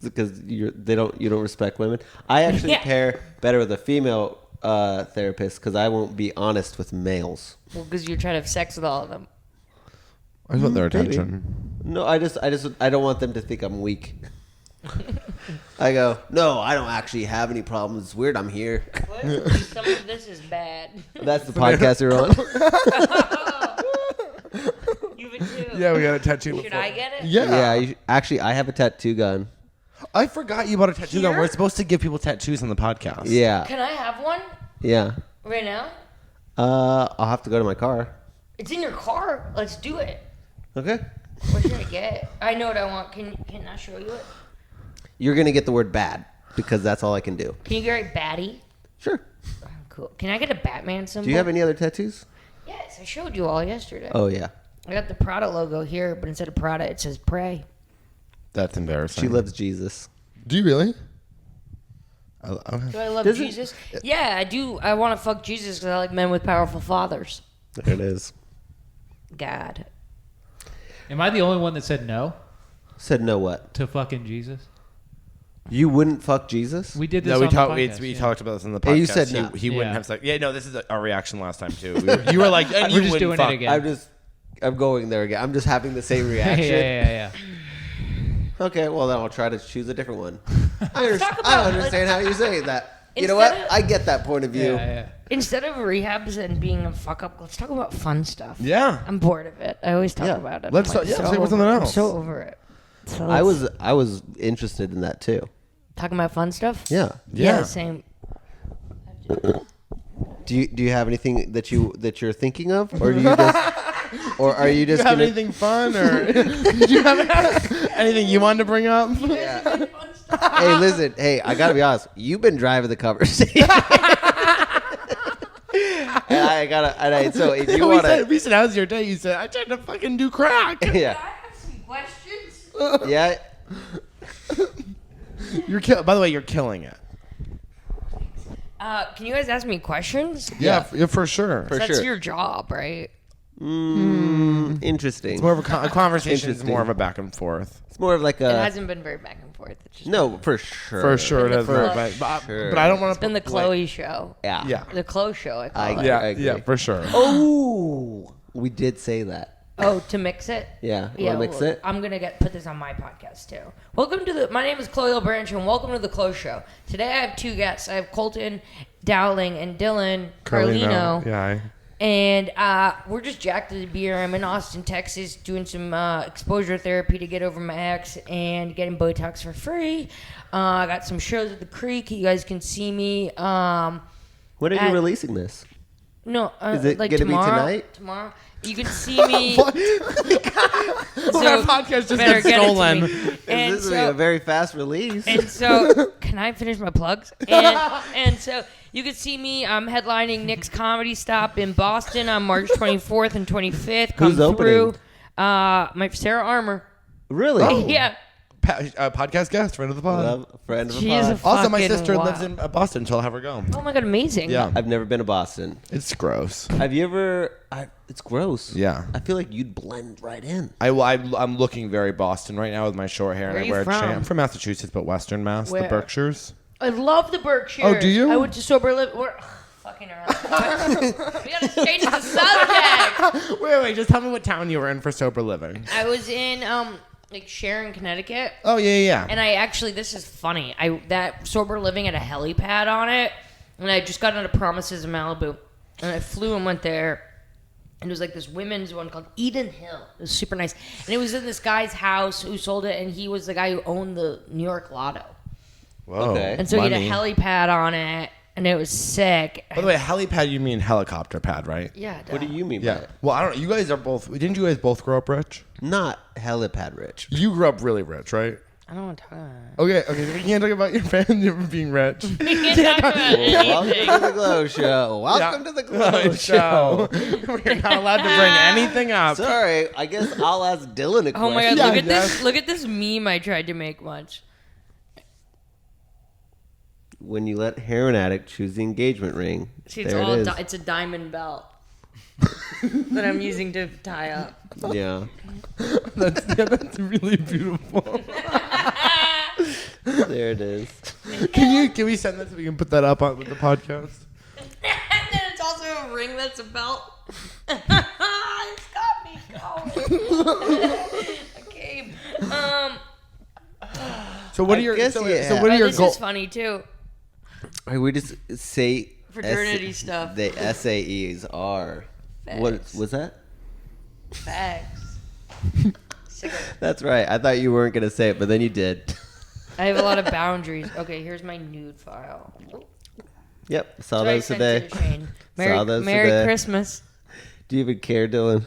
Because you don't respect women. I actually Yeah. pair better with a female therapist because I won't be honest with males. Well, because you're trying to have sex with all of them. I just want their Maybe. attention. No, I don't want them to think I'm weak. I go, no, I don't actually have any problems. It's weird I'm here. What? Some of this is bad. That's the podcast you're on. You would too. Yeah, we got a tattoo. Should I get it? Yeah. Actually, I have a tattoo gun. I forgot you bought a tattoo gun. Here? We're supposed to give people tattoos on the podcast. Yeah, Can I have one yeah. right now? I'll have to go to my car. It's in your car. Let's do it. Okay. What should I get? I know what I want. Can I show you it? You're gonna get the word bad because that's all I can do. Can you get right Batty? Sure. Oh, cool. Can I get a Batman symbol? Do you have any other tattoos? Yes, I showed you all yesterday. Oh yeah. I got the Prada logo here, but instead of Prada, it says Pray. That's embarrassing. She loves Jesus. Do you really? Do I love Does it- Jesus? Yeah, I do. I want to fuck Jesus because I like men with powerful fathers. There it is. God. Am I the only one that said no Said no what? to fucking Jesus? You wouldn't fuck Jesus? We did this No, on we the talked. podcast, We yeah. talked about this in the podcast. Yeah, you said he, no. he wouldn't Yeah. have sex. Yeah, no, this is our reaction last time too. You were like, and We're you just wouldn't doing fuck. it again. I'm just I'm going there again. I'm just having the same reaction. yeah. Okay, well then I'll try to choose a different one. talk about- I understand how you say that. You know Instead what? of- I get that point of view. Yeah. Instead of rehabs and being a fuck up, let's talk about fun stuff. Yeah. I'm bored of it. I always talk Yeah. about it. Let's I'm talk- yeah, say over something it. I'm else. so over it. So I let's- was interested in that too. talking about fun stuff. Yeah. Yeah. Same. Do you have anything that you're thinking of, or do you just, or are you Do just you have gonna? anything fun, or did you have anything you wanted to bring up? Yeah. Hey, listen. Hey, I gotta be honest. You've been driving the conversation. So if you want to, we said, how's your day? You said, I tried to fucking do crack. yeah, have some questions? yeah. By the way, you're killing it. Can you guys ask me questions? Yeah, for sure. For That's sure. your job, right? Interesting. It's more of a conversation. Is Interesting. more of a back and forth. It's more of like It a hasn't been very back and forth. It's just no, for sure. For sure, it the is. Chloe- But I don't want to. been the Chloe show. Yeah. Yeah. The Chloe show, I call it. Yeah, I agree. yeah, for sure. Oh, we did say that. Oh, to mix it? Yeah. Wanna mix well, it? I'm gonna put this on my podcast too. Welcome to my name is Chloe Branche, and welcome to the Chloe Show. Today I have two guests. I have Colton Dowling and Dylan Carlino. Yeah. And we're just jacked to the beer. I'm in Austin, Texas, doing some exposure therapy to get over my ex and getting Botox for free. I got some shows at the Creek. You guys can see me. When are At- you releasing this? No, Is it like gonna be tomorrow. tonight? Tomorrow. You can see me. Our podcast just better got get it to stolen. me. And This is a very fast release. And so, can I finish my plugs? And so, you can see me. I'm headlining Nick's Comedy Stop in Boston on March 24th and 25th. Come Who's opening? through. My Sarah Armour. Really? Yeah. Podcast guest, friend of the pod. Love, friend of a She is pod. a Also, my fucking sister lives wild- in Boston, so I'll have her go. Oh my god, amazing. Yeah, I've never been to Boston. it's gross. Have you ever? It's gross. Yeah. I feel like you'd blend right in. I'm looking very Boston right now with my short hair, Where and are I you wear a from? chain. I'm from Massachusetts, but Western Mass, the Where? Berkshires. I love the Berkshires. Oh, do you? I went to Sober Live. Fucking around. We gotta change the subject. Wait, just tell me what town you were in for sober living. I was in like Sharon, Connecticut. Oh yeah. And I actually, this is funny. That Sober Living had a helipad on it, and I just got into Promises in Malibu, and I flew and went there, and it was like this women's one called Eden Hill. It was super nice, and it was in this guy's house who sold it, and he was the guy who owned the New York Lotto, Whoa. Okay. and so money. he had a helipad on it, and it was sick. By the way, helipad, you mean helicopter pad, right? Yeah. What do you mean by Yeah. it? Well, I don't know. You guys are both. Didn't you guys both grow up rich? Not helipad rich. You grew up really rich, right? I don't want to talk about it. Okay. We can't talk about your family being rich. We can't talk about Welcome anything. to the Glow Show. Welcome to the Glow Show. Show. We're not allowed to bring anything up. Sorry, I guess I'll ask Dylan a question. Oh my god! Yeah, Look at yes. this! Look at this meme I tried to make once. When you let heroin addict choose the engagement ring, See, it's there all it is. it's a diamond belt that I'm using to tie up. Yeah. That's really beautiful. There it is. Can we send that so we can put that up on with the podcast? And then it's also a ring that's a belt. It's got me going. Okay. So what I are your guess, so, yeah. so what are your This goals? is funny too. All right, we just say Fraternity stuff. The SAEs are. What Facts. was that? Facts. That's right. I thought you weren't gonna say it, but then you did. I have a lot of boundaries. Okay, here's my nude file. Yep, saw So I those sent today. it to Shane. Saw those Merry today. Christmas. Do you even care, Dylan?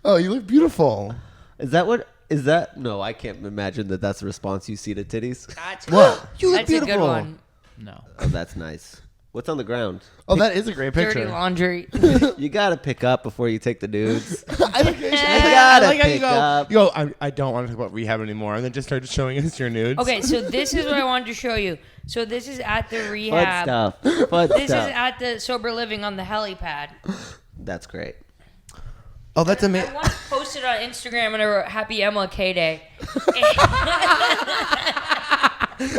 Oh, you look beautiful. Is that what? Is that? No, I can't imagine that that's the response you see to titties. That's What? You look That's a good beautiful. one. No. Oh, that's nice. What's on the ground? Oh, that is a great picture. Dirty laundry. You gotta pick up before you take the nudes. I like, gotta how you pick go. up. You go. I don't want to talk about rehab anymore, and then just started showing us your nudes. Okay, so this is what I wanted to show you. So this is at the Fun rehab. stuff. Fun This stuff. is at the Sober Living on the helipad. That's great. Oh, that's I amazing. once posted on Instagram and I wrote Happy Emma K Day.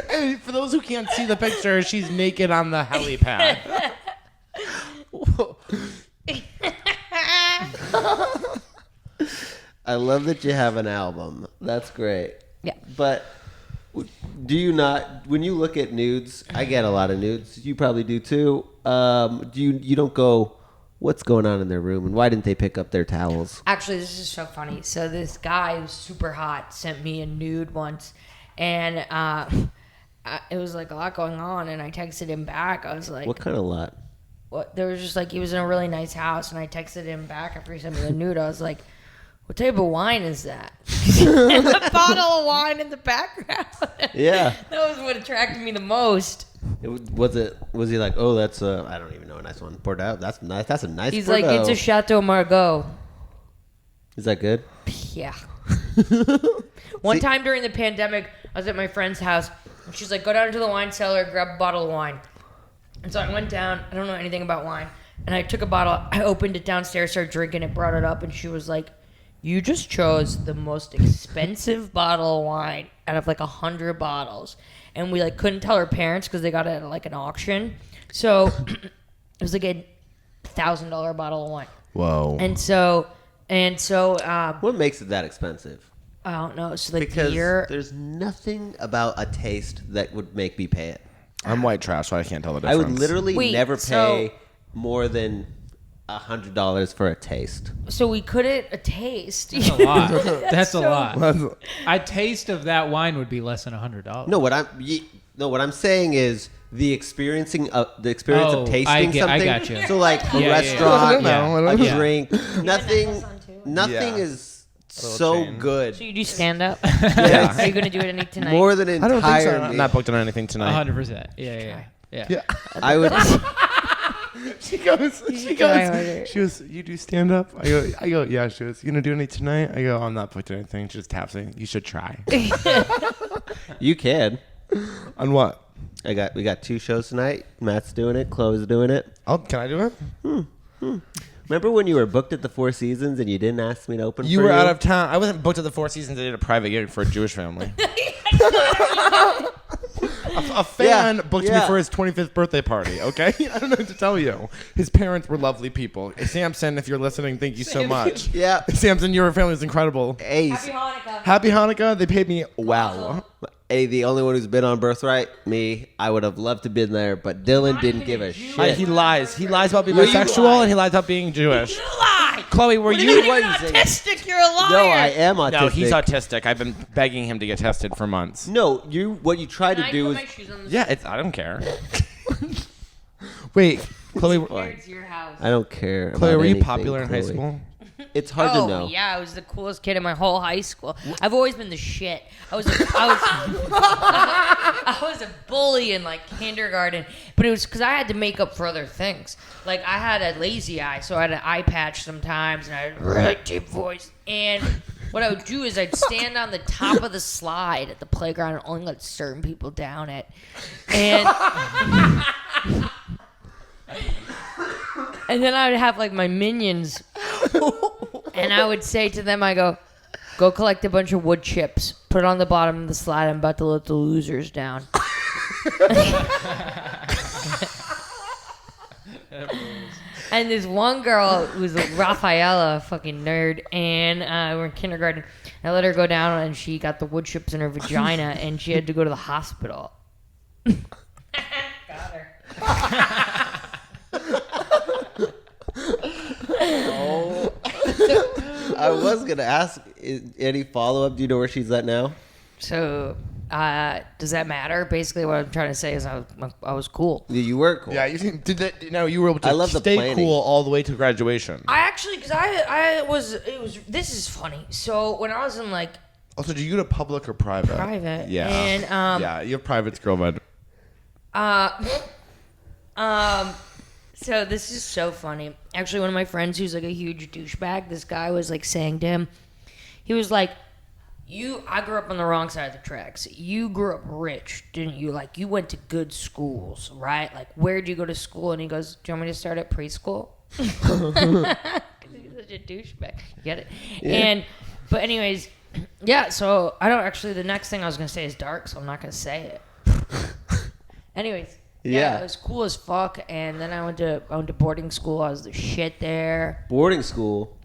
Hey, for those who can't see the picture, she's naked on the helipad. I love that you have an album. That's great. Yeah. But do you not, when you look at nudes, I get a lot of nudes. You probably do too. You don't go, what's going on in their room, and why didn't they pick up their towels? Actually, this is so funny. So this guy who's super hot sent me a nude once, and it was like a lot going on, and I texted him back. I was like, What kind of lot? what? There was just like, he was in a really nice house, and I texted him back after he sent me the nude. I was like, what type of wine is that? And a bottle of wine in the background. Yeah. That was what attracted me the most. Was he like, oh, that's I don't even know, a nice one. Bordeaux. That's nice. That's a nice He's Bordeaux. like, it's a Chateau Margaux. Is that good? Yeah. One time during the pandemic, I was at my friend's house, and she's like, go down to the wine cellar, grab a bottle of wine. And so I went down. I don't know anything about wine. And I took a bottle. I opened it downstairs, started drinking it, brought it up, and she was like, you just chose the most expensive bottle of wine out of like 100 bottles. And we like couldn't tell her parents because they got it at like an auction. So it was like a $1,000 bottle of wine. Whoa. And so What makes it that expensive? I don't know. So like Because the year, there's nothing about a taste that would make me pay it. I'm white trash, so I can't tell the I difference. would literally Wait, never so- pay more than $100 for a taste. so we couldn't taste. That's a lot. That's a so- lot. A taste of that wine would be less than $100. No, what I'm saying is the experience of tasting I something. gotcha. So like a Yeah, yeah, restaurant, yeah. a Yeah. drink, nothing Yeah. is so chain. good. So you do stand up? Yeah. Are you gonna do it any tonight? More than I entire don't think so. I'm meal. not booked on anything tonight. 100%. Yeah. Yeah. I would. She goes, try harder. you do stand up? I go, yeah. She goes, you gonna do any tonight? I go, I'm not booked on anything. She just taps me. You should try. You can. On what? We got 2 shows tonight. Matt's doing it. Chloe's doing it. Oh, can I do it? Remember when you were booked at the Four Seasons and you didn't ask me to open? You for were out of town. I wasn't booked at the Four Seasons. I did a private gig for a Jewish family. A fan booked me for his 25th birthday party, okay? I don't know what to tell you. His parents were lovely people. Samson, if you're listening, thank you so much. Yeah. Samson, your family is incredible. Hey, Happy Hanukkah. Happy Hanukkah. They paid me well. hey, the only one who's been on Birthright, me. I would have loved to been there, but Dylan didn't give a shit. He lies. He lies about being You bisexual lie. and he lies about being Jewish. You lie. Chloe, were do you? you mean? You're What are you saying? autistic. You're a liar. No, I am autistic. No, he's autistic. I've been begging him to get tested for months. No, what you try Can to I do put is my shoes on the Yeah, I don't care. Wait, Chloe, It's your house. I don't care. Chloe, about were you anything, popular in high Chloe. school? It's hard to know. Yeah, I was the coolest kid in my whole high school. I've always been the shit. I was a bully in like kindergarten, but it was because I had to make up for other things. Like I had a lazy eye, so I had an eye patch sometimes, and I had a really deep voice. And what I would do is I'd stand on the top of the slide at the playground and only let certain people down it. And and then I would have like my minions, and I would say to them, I go collect a bunch of wood chips, put it on the bottom of the slide. I'm about to let the losers down. And this one girl who's a Rafaela, fucking nerd, and we're in kindergarten. I let her go down, and she got the wood chips in her vagina, and she had to go to the hospital. Got her. I was gonna ask any follow up. Do you know where she's at now? So, does that matter? Basically, what I'm trying to say is I was cool. You were cool. Yeah, you did that. No, you were able to I love the stay planning. cool all the way to graduation. I actually, because this is funny. So, when I was in like Also, do you go to public or private? private, Yeah. and Yeah, you have private's girl, bud. So this is so funny. Actually, one of my friends who's like a huge douchebag, this guy was like saying to him, he was like, I grew up on the wrong side of the tracks. You grew up rich, didn't you? Like, you went to good schools, right? Like, where'd you go to school? And he goes, do you want me to start at preschool? 'Cause he's such a douchebag. You get it? Yeah. But anyways, yeah, so I don't actually, the next thing I was going to say is dark, so I'm not going to say it. Anyways. Yeah, it was cool as fuck, and then I went to boarding school. I was the shit there. Boarding school.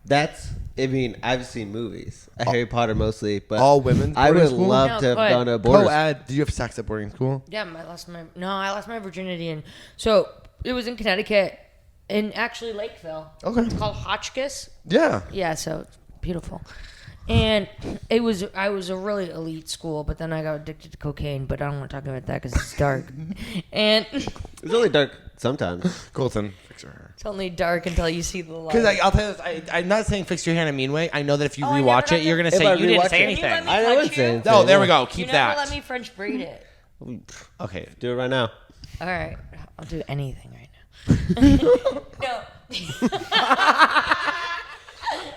That's I mean, I've seen movies. Harry Potter mostly, but All women's I boarding would school? love No, to have but- gone to a boarding school. Co-ed. Did you have sex at boarding school? Yeah, I lost my virginity, and so it was in Connecticut, in actually Lakeville. Okay. It's called Hotchkiss. Yeah. Yeah, so it's beautiful. And I was a really elite school, but then I got addicted to cocaine. But I don't want to talk about that because it's dark, and It's only dark sometimes. Colton, fix your hair. it's only dark until you see the light. Because I'll tell you this, I'm not saying fix your hair in a mean way. I know that if you Oh, I never rewatch got it, you're to- gonna If I say you didn't rewatch say it- Can you let anything. me I know touch it's you? saying. No, there we go. You Keep never that. let me French braid it. Okay. Do it right now. All right, I'll do anything right now. No.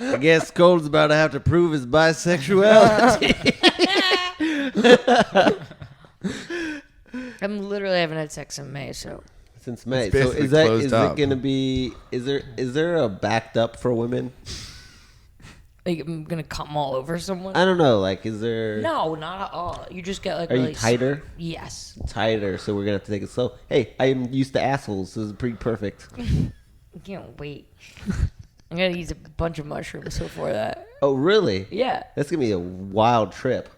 I guess Cole's about to have to prove his bisexuality. I'm literally haven't had sex in May, so Since May. It's So basically is closed it up. gonna be? Is there a backed up for women? like, I'm gonna come all over someone. I don't know. Like, is there? No, not at all. You just get like. Are really you tighter? Yes. Tighter. So we're gonna have to take it slow. Hey, I'm used to assholes. This is pretty perfect. I can't wait. I'm gonna use a bunch of mushrooms before that. Oh, really? Yeah. That's gonna be a wild trip.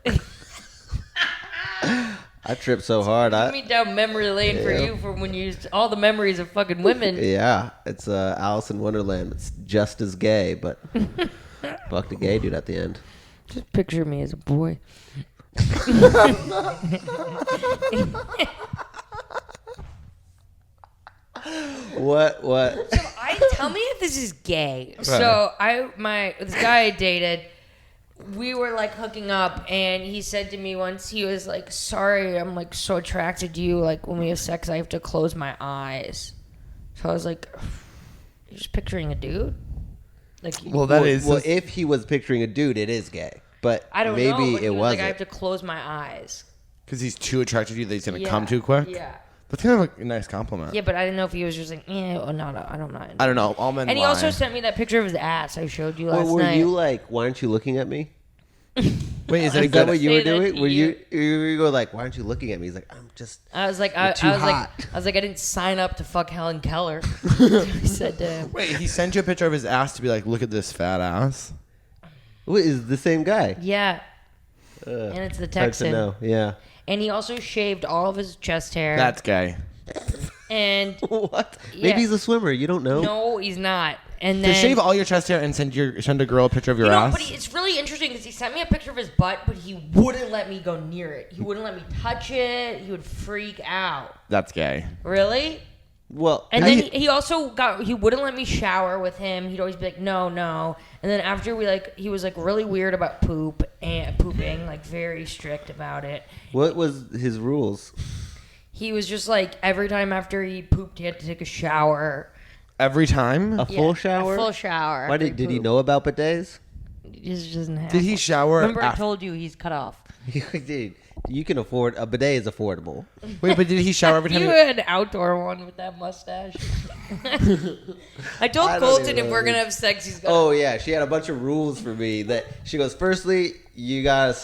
I tripped so hard. Put me down memory lane for you from when you used all the memories of fucking women. Yeah, it's Alice in Wonderland. It's just as gay, but fucked a gay dude at the end. Just picture me as a boy. What? Tell me if this is gay. So this guy I dated, we were like hooking up, and he said to me once, he was like, "Sorry, I'm like so attracted to you. Like when we have sex, I have to close my eyes." So I was like, "You're just picturing a dude." Like, Well, that is. Well, if he was picturing a dude, it is gay. But I don't maybe know. But he it was wasn't. like, I have to close my eyes. Because he's too attracted to you that he's gonna Yeah, come too quick. Yeah. That's kind of a nice compliment. Yeah, but I didn't know if he was just like, or not. I don't know. I don't know. All men And he lie. also sent me that picture of his ass I showed you last Or were night. you like, why aren't you looking at me? Wait, is that a Is that good? what you were Say that doing? to Were you. you go like, why aren't you looking at me? He's like, I'm just. I was like, You're too hot. I was like, I didn't sign up to fuck Helen Keller. He said to him. Wait, he sent you a picture of his ass to be like, look at this fat ass. Wait, is it the same guy? Yeah. And it's the Hard to Texan. know. Yeah. And he also shaved all of his chest hair. That's gay. And What? Yeah. Maybe he's a swimmer. You don't know. no, he's not. And To then shave all your chest hair and send a girl a picture of your you know, ass. but it's really interesting because he sent me a picture of his butt, but he wouldn't let me go near it. He wouldn't let me touch it. He would freak out. That's gay. Really? Well, And then he also he wouldn't let me shower with him. He'd always be like, no. And then after he was like really weird about pooping, like very strict about it. what was his rules? He was just like, every time after he pooped, he had to take a shower. Every time? A full Yeah, shower? A full shower. Why after did he pooped. know about bidets? He just doesn't have Did he one. shower? Remember I af- told you he's cut off. Dude, you can afford a bidet is affordable. Wait, but did he shower every time? You had an outdoor one with that mustache. I told I don't Colton even if we're know. gonna have sex, he's gonna. Oh yeah, she had a bunch of rules for me. That she goes. Firstly, you gotta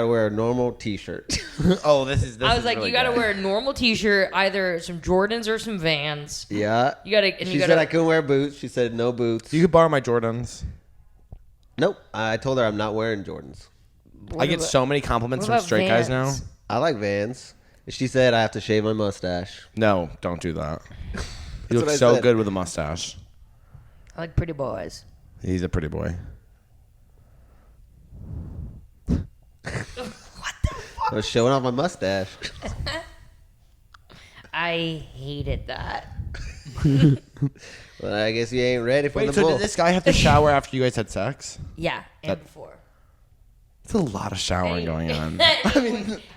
wear a normal T-shirt. Oh, this is. I was like, you gotta wear a normal T-shirt, either some Jordans or some Vans. Yeah. You gotta. And She you said gotta, I couldn't wear boots. She said no boots. You could borrow my Jordans. Nope. I told her I'm not wearing Jordans. I get so many compliments what from about straight guys now. Vans? I like Vans. She said I have to shave my mustache. No, don't do that. You what look I so said. good with a mustache. I like pretty boys. He's a pretty boy. I was showing off my mustache. I hated that. Well, I guess you ain't ready for Wait, the so bull. did this guy have to shower after you guys had sex? Yeah, and That- before. It's a lot of showering going on.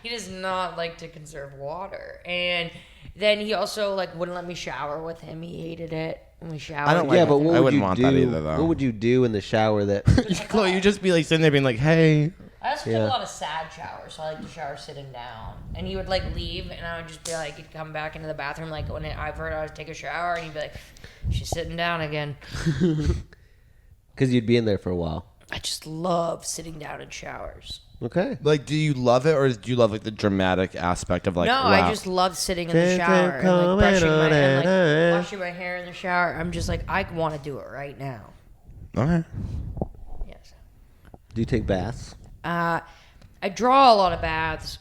He does not like to conserve water, and then he also like wouldn't let me shower with him. He hated it when we showered. I don't like yeah, but what I would wouldn't you want do? that either, though. What would you do in the shower that? Chloe, you just be like sitting there being like, hey. I also Yeah. took a lot of sad showers, so I like to shower sitting down. And he would like leave, and I would just be like, he'd come back into the bathroom like when I've heard I would take a shower, and he'd be like, she's sitting down again. Because you'd be in there for a while. I just love sitting down in showers. Okay. Like, do you love it, or do you love like the dramatic aspect of like? No, wow. I just love sitting in the Take a shower and like brushing my comment and on it. like washing my hair in the shower. I'm just like, I want to do it right now. Okay. Do you take baths? I draw a lot of baths,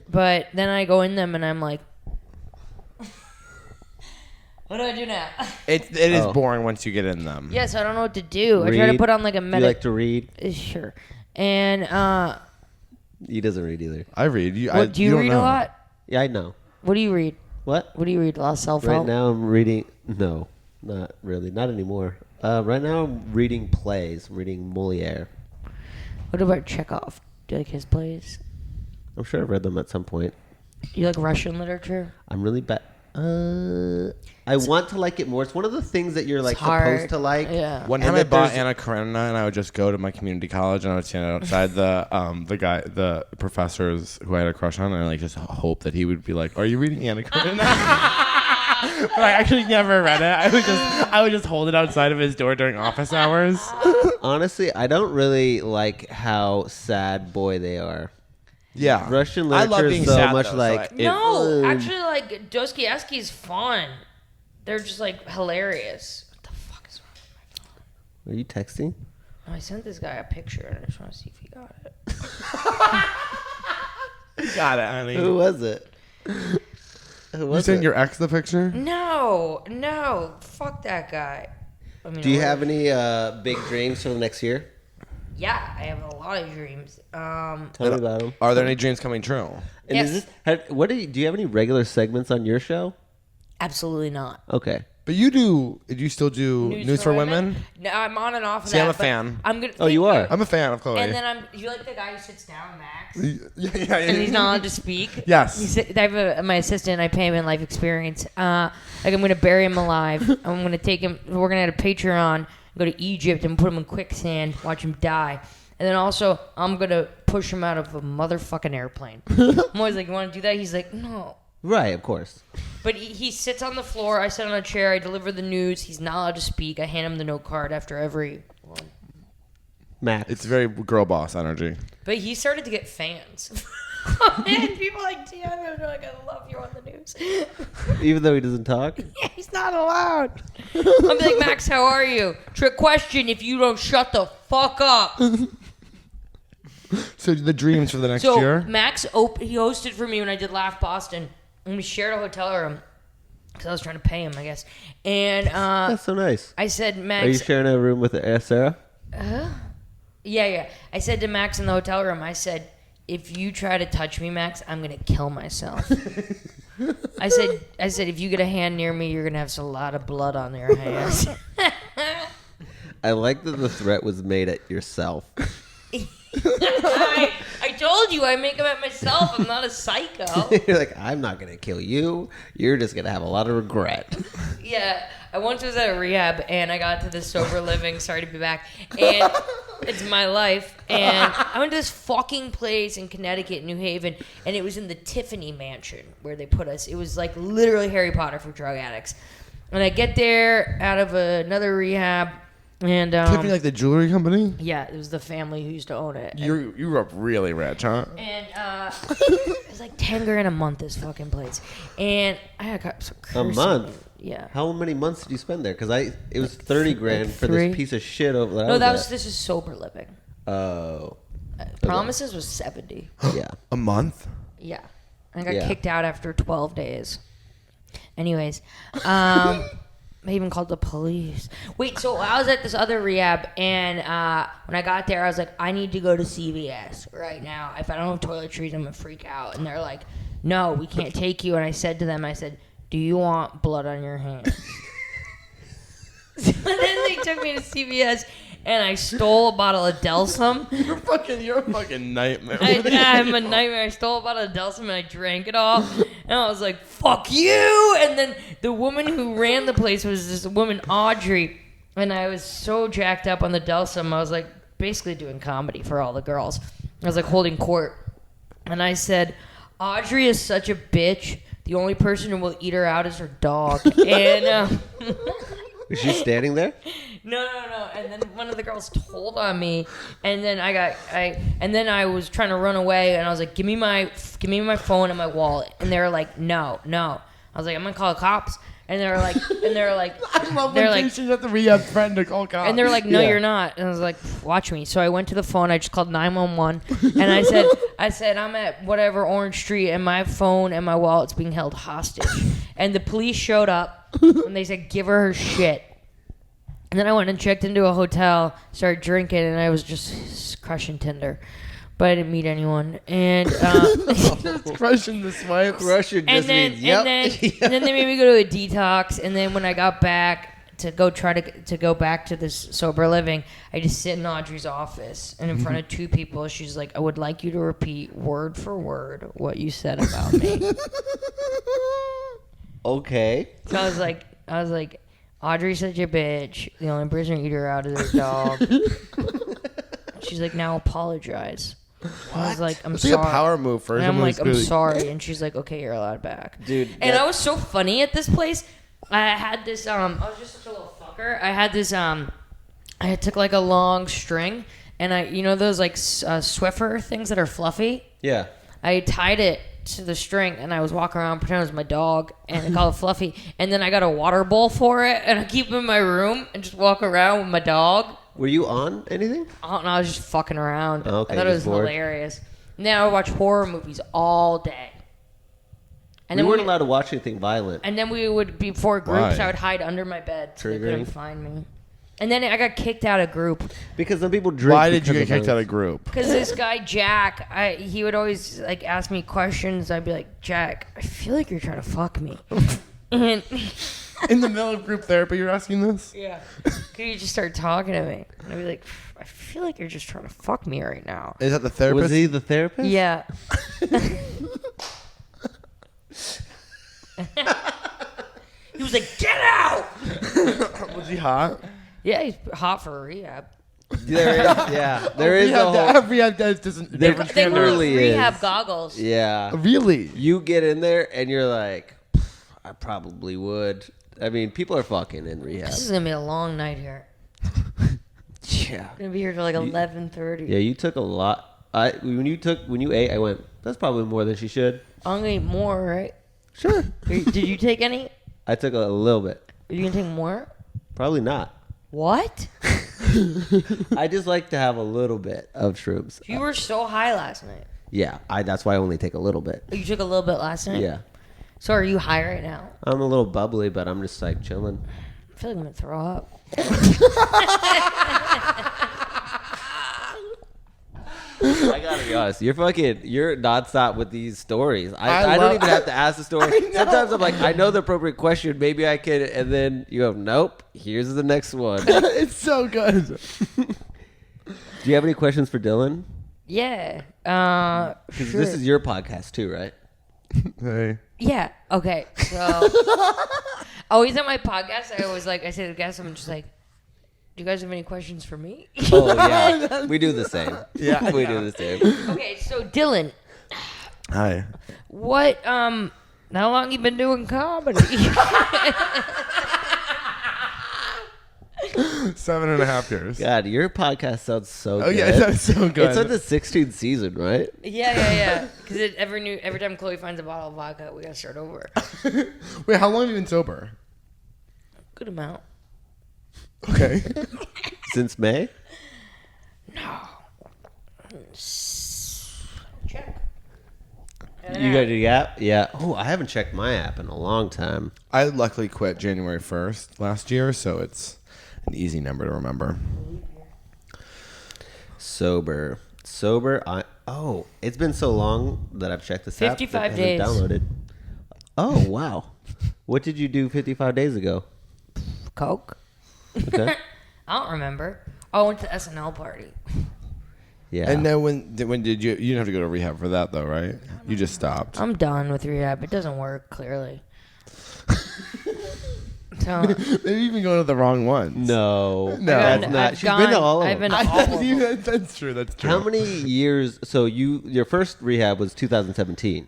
but then I go in them and I'm like, what do I do now? It is Oh. boring once you get in them. Yes, I don't know what to do. I try to Read? put on like a Do you like to read? Sure. And He doesn't read either. I read. You, what do you don't read know. a lot? Yeah, I know. What do you read? What? What do you read? A lot of self Right help. now I'm reading. No, not really. Not anymore. Right now I'm reading plays. I'm reading Moliere. What about Chekhov? Do you like his plays? I'm sure I've read them at some point. You like Russian literature? I'm really bad. I want to like it more. It's one of the things that you're like It's hard. supposed to like. Yeah. One And time I that bought there's- Anna Karenina, and I would just go to my community college, and I would stand outside the professors who I had a crush on, and I like just hope that he would be like, "Are you reading Anna Karenina?" But I actually never read it. I would just hold it outside of his door during office hours. Honestly, I don't really like how sad boy they are. Yeah, Russian I love literature being is so sad, much though, so like I- No, actually, like Dostoevsky's fun. They're just like hilarious. What the fuck is wrong with my phone? Are you texting? I sent this guy a picture and I just want to see if he got it. got it, honey. Who was it? Who You was sent it? your ex the picture? No, fuck that guy. I mean, Do you have any big dreams for the next year? Yeah, I have a lot of dreams. Tell me about them. Are there any dreams coming true? And Yes. is this, do you have any regular segments on your show? Absolutely not. Okay. But do you still do News for Women? No, I'm on and off of See, that. I'm a but fan. I'm gonna. Oh, you are? I'm a fan of Chloe. And then you like the guy who sits down, Max, yeah. and he's not allowed to speak. Yes. I have my assistant. I pay him in life experience. Like I'm gonna bury him alive. I'm gonna take him. We're gonna have a Patreon. Go to Egypt and put him in quicksand. Watch him die. And then also, I'm gonna push him out of a motherfucking airplane. I'm always like, "You want to do that?" He's like, "No." Right, of course. But he sits on the floor. I sit on a chair. I deliver the news. He's not allowed to speak. I hand him the note card after every one. Max. It's very girl boss energy. But he started to get fans. And people like DM him. They're like, "I love you on the news." Even though he doesn't talk? Yeah, he's not allowed. I'm like, "Max, how are you?" Trick question. If you don't shut the fuck up. So the dreams for the next So year? Max, he hosted for me when I did Laugh Boston, and we shared a hotel room because I was trying to pay him, I guess. And That's so nice. I said, Are you Max, sharing a room with Sarah? yeah. I said to Max in the hotel room, I said, if you try to touch me, Max, I'm gonna kill myself. I said, if you get a hand near me, you're gonna have a lot of blood on your hands. I like that the threat was made at yourself. I told you I make them at myself. I'm not a psycho. You're like, I'm not going to kill you. You're just going to have a lot of regret. Yeah, I once was at a rehab and I got to this sober living. Sorry to be back. And it's my life. And I went to this fucking place in Connecticut, New Haven, and it was in the Tiffany Mansion where they put us. It was like literally Harry Potter for drug addicts. And I get there out of another rehab, and Tiffany, like the jewelry company? yeah, it was the family who used to own it. You grew up really rich, huh? And it was like 10 grand a month, this fucking place. And I got some A cursing. month? Yeah. How many months did you spend there? Because it was 30 grand for three. this piece of shit over there. No, this is sober living. Oh. Promises was 70. Yeah. A month? Yeah. I got Yeah. kicked out after 12 days. Anyways, I even called the police. Wait, so I was at this other rehab, and when I got there, I was like, I need to go to CVS right now. If I don't have toiletries, I'm going to freak out. And they're like, no, we can't take you. And I said to them, do you want blood on your hands? And then they took me to CVS, and I stole a bottle of Delsum. You're a fucking nightmare. I'm a nightmare. I stole a bottle of Delsum and I drank it all. And I was like, fuck you. And then the woman who ran the place was this woman, Audrey. And I was so jacked up on the Delsum. I was like basically doing comedy for all the girls. I was like holding court. And I said, Audrey is such a bitch. The only person who will eat her out is her dog. And Was she standing there? No. And then one of the girls told on me, and then I was trying to run away, and I was like, "Give me my phone and my wallet." And they were like, "No." I was like, I'm gonna call the cops. And they were like, I love they're when like, Casey's at the rehab friend to call cops. and they're like, no, Yeah. you're not. And I was like, watch me. So I went to the phone. I just called 911, and I said, I'm at whatever Orange Street, and my phone and my wallet's being held hostage. And the police showed up, and they said, give her shit. And then I went and checked into a hotel, started drinking, and I was just crushing Tinder. But I didn't meet anyone. And just crushing the swipes. Russian just means yep. and then they made me go to a detox. And then when I got back to go try to go back to this sober living, I just sit in Audrey's office and in front of two people. She's like, I would like you to repeat word for word what you said about me. Okay. So I was like, Audrey's such a bitch. The only person who eat her out is her dog. She's like, now apologize. I was like, I'm It's sorry. like a power move for And I'm someone like, who's I'm really- sorry. And she's like, okay, you're allowed back. Dude, And that- I was so funny at this place. I had this, I was just such a little fucker. I had this, I took like a long string, and you know those like Swiffer things that are fluffy? Yeah. I tied it to the string, and I was walking around pretending it was my dog, and I called it Fluffy. And then I got a water bowl for it, and I keep it in my room and just walk around with my dog. Were you on anything? I don't know, I was just fucking around. Okay, I thought it was just bored. hilarious. Now I watch horror movies all day. And We then weren't allowed to watch anything violent. And then we would, before groups, Why? I would hide under my bed so they couldn't Triggering. find me. And then I got kicked out of group. Because some people drink. Why did you because get kicked out violence. of group? Because this guy, Jack, he would always like ask me questions. I'd be like, Jack, I feel like you're trying to fuck me. And In the middle of group therapy, you're asking this? yeah, could you just start talking to me? And I'd be like, I feel like you're just trying to fuck me right now. Is that the therapist? Was he the therapist? Yeah. He was like, get out! Was he hot? Yeah, he's hot for rehab. There is, yeah. There is a whole. Rehab does different There They were really rehab is. goggles. Yeah. Really? You get in there and you're like, I probably would. I mean, people are fucking in rehab. This is gonna be a long night here. Yeah. I'm gonna be here till like 11:30. Yeah, you took a lot. When you ate, I went, that's probably more than she should. I'm gonna eat more, right? Sure. Did you take any? I took a little bit. Are you gonna take more? Probably not. What? I just like to have a little bit of shrooms. You were so high last night. Yeah, that's why I only take a little bit. You took a little bit last night? Yeah. So are you high right now? I'm a little bubbly, but I'm just like chilling. I feel like I'm gonna throw up. I gotta be honest. You're nonstop with these stories. I don't love- even have to ask the story. Sometimes I'm like, I know the appropriate question. Maybe I can. And then you go, nope. Here's the next one. Do It's so good. you have any questions for Dylan? Yeah. Because Sure. this is your podcast too, right? Hey. Yeah. Okay. So always at my podcast, I say to the guests, I'm just like, do you guys have any questions for me? Oh yeah, we do the same. Yeah. we do the same. Okay. So Dylan, Hi. what how long you been doing comedy? 7.5 years. God, your podcast sounds so Oh good. yeah, that's so good. It's on the 16th season, right? Yeah. Because every time Chloe finds a bottle of vodka, we gotta start over. Wait, how long have you been sober? Good amount. Okay. Since May? Check. You got your app? Yeah. Oh, I haven't checked my app in a long time. I luckily quit January 1st last year, so it's an easy number to remember. Sober. It's been so long that I've checked this app. 55 that hasn't days. Downloaded. Oh wow. What did you do 55 days ago? Coke. Okay. I don't remember. Oh, I went to the SNL party. Yeah. And then when did you didn't have to go to rehab for that though, right? You just stopped. I'm done with rehab. It doesn't work, clearly. So, Maybe you've been going to the wrong ones. no, No. that's not. She's been to all of I've them. been to all of them. That's true. That's true. How many years? So your first rehab was 2017.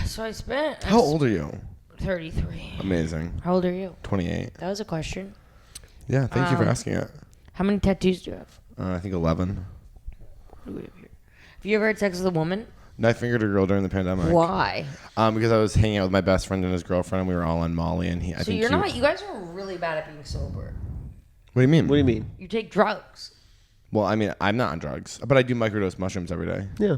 So I spent. How old are you? 33. Amazing. How old are you? 28. That was a question. Yeah. Thank you for asking it. How many tattoos do you have? I think 11. What do we have here? Have you ever had sex with a woman? No, I fingered a girl during the pandemic. Why? Because I was hanging out with my best friend and his girlfriend, and we were all on Molly, and So you're not. You guys are really bad at being sober. What do you mean? What do you mean? You take drugs. Well, I mean, I'm not on drugs, but I do microdose mushrooms every day. Yeah.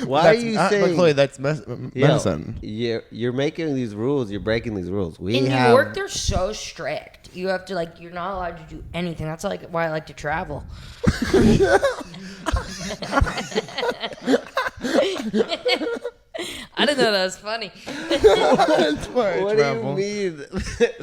Why are you saying? But Chloe, that's medicine. You're making these rules. You're breaking these rules. In New York, they're so strict. You have to you're not allowed to do anything. That's why I like to travel. I didn't know that was funny. That's why I What travel. do you mean?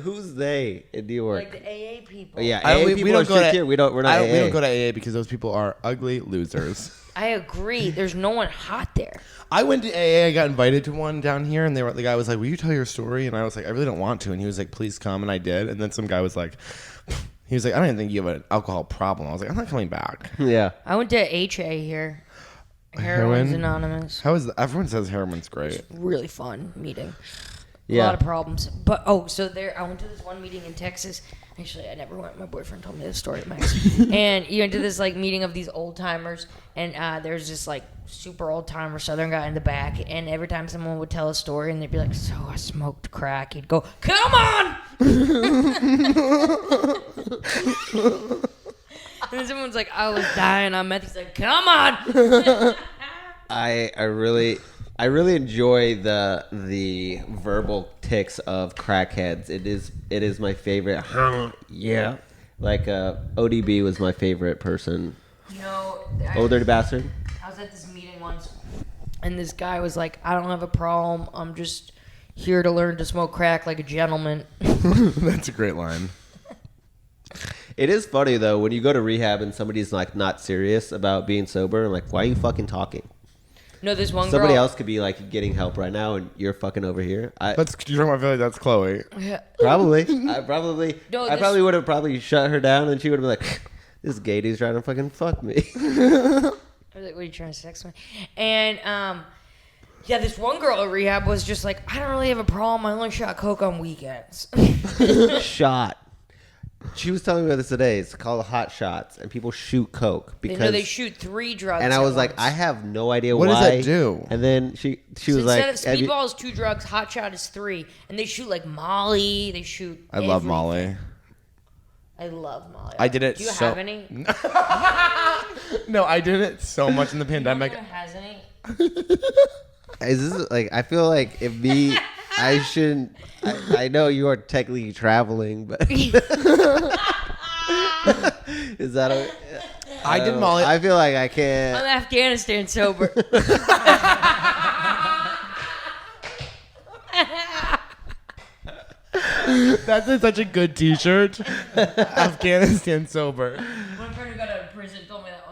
Who's they in New York? Like the AA people. Yeah, AA people are strict here. We're not We AA. don't go to AA because those people are ugly losers. I agree. There's no one hot there. I went to AA. I got invited to one down here, and the guy was like, "Will you tell your story?" And I was like, "I really don't want to." And he was like, "Please come," and I did. And then some guy was like, "I don't even think you have an alcohol problem." I was like, "I'm not coming back." Yeah. I went to HA here. Heroin's Heroin? Anonymous. How is everyone says heroin's great? Really fun meeting. Yeah. A lot of problems. But so I went to this one meeting in Texas. Actually, I never went. My boyfriend told me this story, Max. And you went to this meeting of these old timers, and there's this super old timer Southern guy in the back. And every time someone would tell a story, and they'd be like, "So I smoked crack," he'd go, "Come on!" And then someone's like, "I was dying on meth." He's like, "Come on!" I really enjoy the verbal tics of crackheads. It is my favorite. Yeah. ODB was my favorite person. Oh, dirty bastard. I was at this meeting once, and this guy was like, "I don't have a problem. I'm just here to learn to smoke crack like a gentleman." That's a great line. It is funny though when you go to rehab and somebody's not serious about being sober. I'm like, why are you fucking talking? No, this one Somebody girl. else could be getting help right now, and you're fucking over here. You're talking about Philly. That's Chloe. Yeah. Probably. I probably would have shut her down, and she would have been like, "This gay dude's trying to fucking fuck me." I was like, "What are you trying to sex me?" And this one girl at rehab was just like, "I don't really have a problem. I only shot coke on weekends." Shot. She was telling me about this today. It's called hot shots, and people shoot coke because they shoot 3 drugs. And I was at like, once. I have no idea What why. does that do? And then she So was like, instead of speedball is 2 drugs, hot shot is 3, and they shoot Molly. They shoot. I love Molly. I love Molly. I did it. Do you have any? No, I did it so much in the No pandemic. one has any. Is this I feel like if me, I shouldn't. I know you are technically traveling, but is that a? I did Molly. I feel like I can't. I'm Afghanistan sober. That's such a good T-shirt. Afghanistan sober. My friend who got out of prison told me that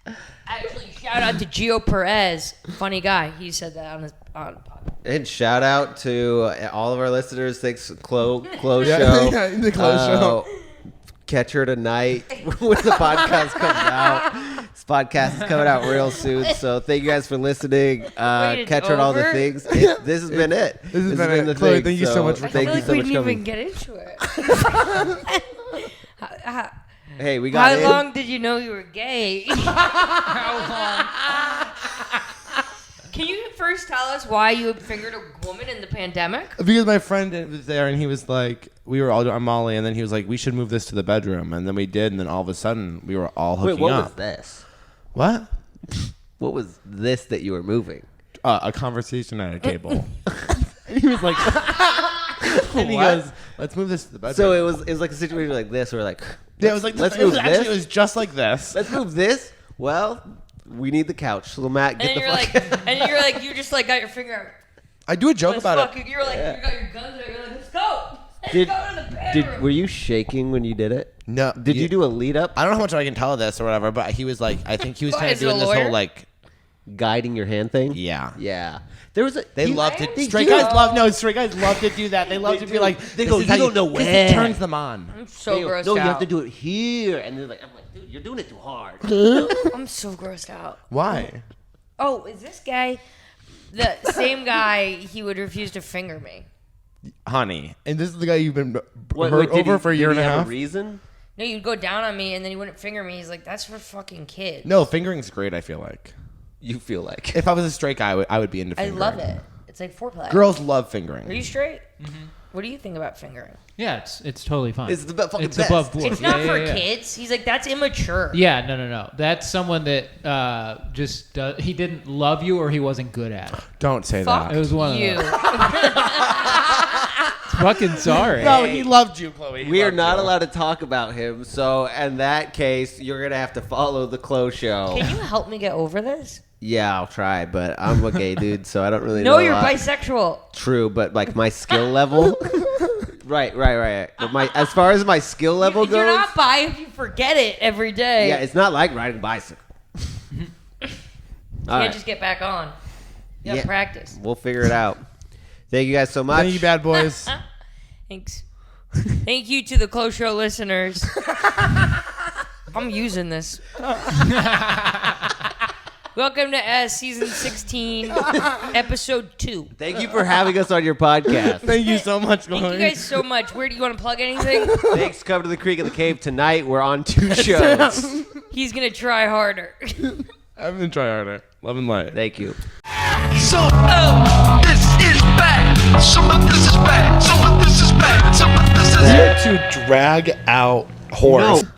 one. Actually, shout out to Gio Perez, funny guy. He said that on his podcast. And shout out to all of our listeners. Thanks, Chloe show. Yeah, the Chloe show. Catch her tonight when the podcast comes out. This podcast is coming out real soon. So thank you guys for listening. Wait, catch her on all the over? things. This has been it. This has been it. Chloe, thank you so much for thank I you feel so like much we for didn't even coming. get into it. Hey, we got How in. long did you know you were gay? How long? Can you first tell us why you fingered a woman in the pandemic? Because my friend was there, and he was like, we were all on Molly, and then he was like, we should move this to the bedroom, and then we did, and then all of a sudden we were all hooking Wait, what up. was this? What? What was this that you were moving? A conversation at a table. And he was like, and he What? goes, let's move this to the bedroom. So it was like a situation like this, where like, yeah, it was like let's it was move actually, this. It was just like this. Let's move this. Well, we need the couch. So Matt, get And the you're fuck. like, you just like got your finger out. I do a joke Let's about fuck it. you. You're like, you got your guns there. You're like, let's go. Let's Did- go to the bedroom. Were you shaking when you did it? No, Did you do a lead up? I don't know how much I can tell of this or whatever, but he was like, I think he was Why, kind of is he a doing this lawyer? whole like, Guiding your hand thing? yeah. Yeah. There was a. They he- love to. They Straight do. guys love. No, straight guys love to do that. They love to be like. They go, "This is "You how don't know 'cause when." It turns them on. I'm so grossed No, out. you have to do it here. And they're like, I'm like, dude, you're doing it too hard. I'm so grossed out. Why? Oh, is this guy the same guy? He would refuse to finger me. Honey, and this is the guy you've been What, hurt wait, did over he- for a year did and a he have half. a reason? No, you'd go down on me and then you wouldn't finger me. He's like, that's for fucking kids. No, fingering's great. I feel like You feel like. if I was a straight guy, I would be into I fingering. love it. It's like foreplay. Girls love fingering. Are you straight? Mm-hmm. What do you think about fingering? Yeah, it's totally fine. It's the fucking It's best. above board. It's not Yeah, for yeah, yeah. kids. He's like, that's immature. Yeah, no. That's someone that just he didn't love you or he wasn't good at it. Don't say Fuck that. It was one of you. those. Fucking sorry. No, he loved you, Chloe. He We are loved not you. allowed to talk about him, so in that case, you're gonna have to follow the Clo show. Can you help me get over this? Yeah, I'll try, but I'm a gay dude, so I don't really No, know. a you're lot. bisexual. True, but like my skill level. Right. But as far as my skill level goes, You're not bi if you forget it every day. yeah, it's not like riding a bicycle. You All can't right. just get back on. You gotta Yeah. practice. We'll figure it out. Thank you guys so much. Thank you, bad boys. Thanks. Thank you to the Close Show listeners. I'm using this. Welcome to season 16, episode 2. Thank you for having us on your podcast. Thank you so much, Chloe. Thank you guys so much. Where do you want to plug anything? Thanks. Come to the Creek and the Cave tonight. We're on 2 shows. He's gonna try harder. I'm gonna try harder. Love and light. Thank you. Some of this is bad. Some of this is bad. Some of this is bad. Some of this is To drag out horse.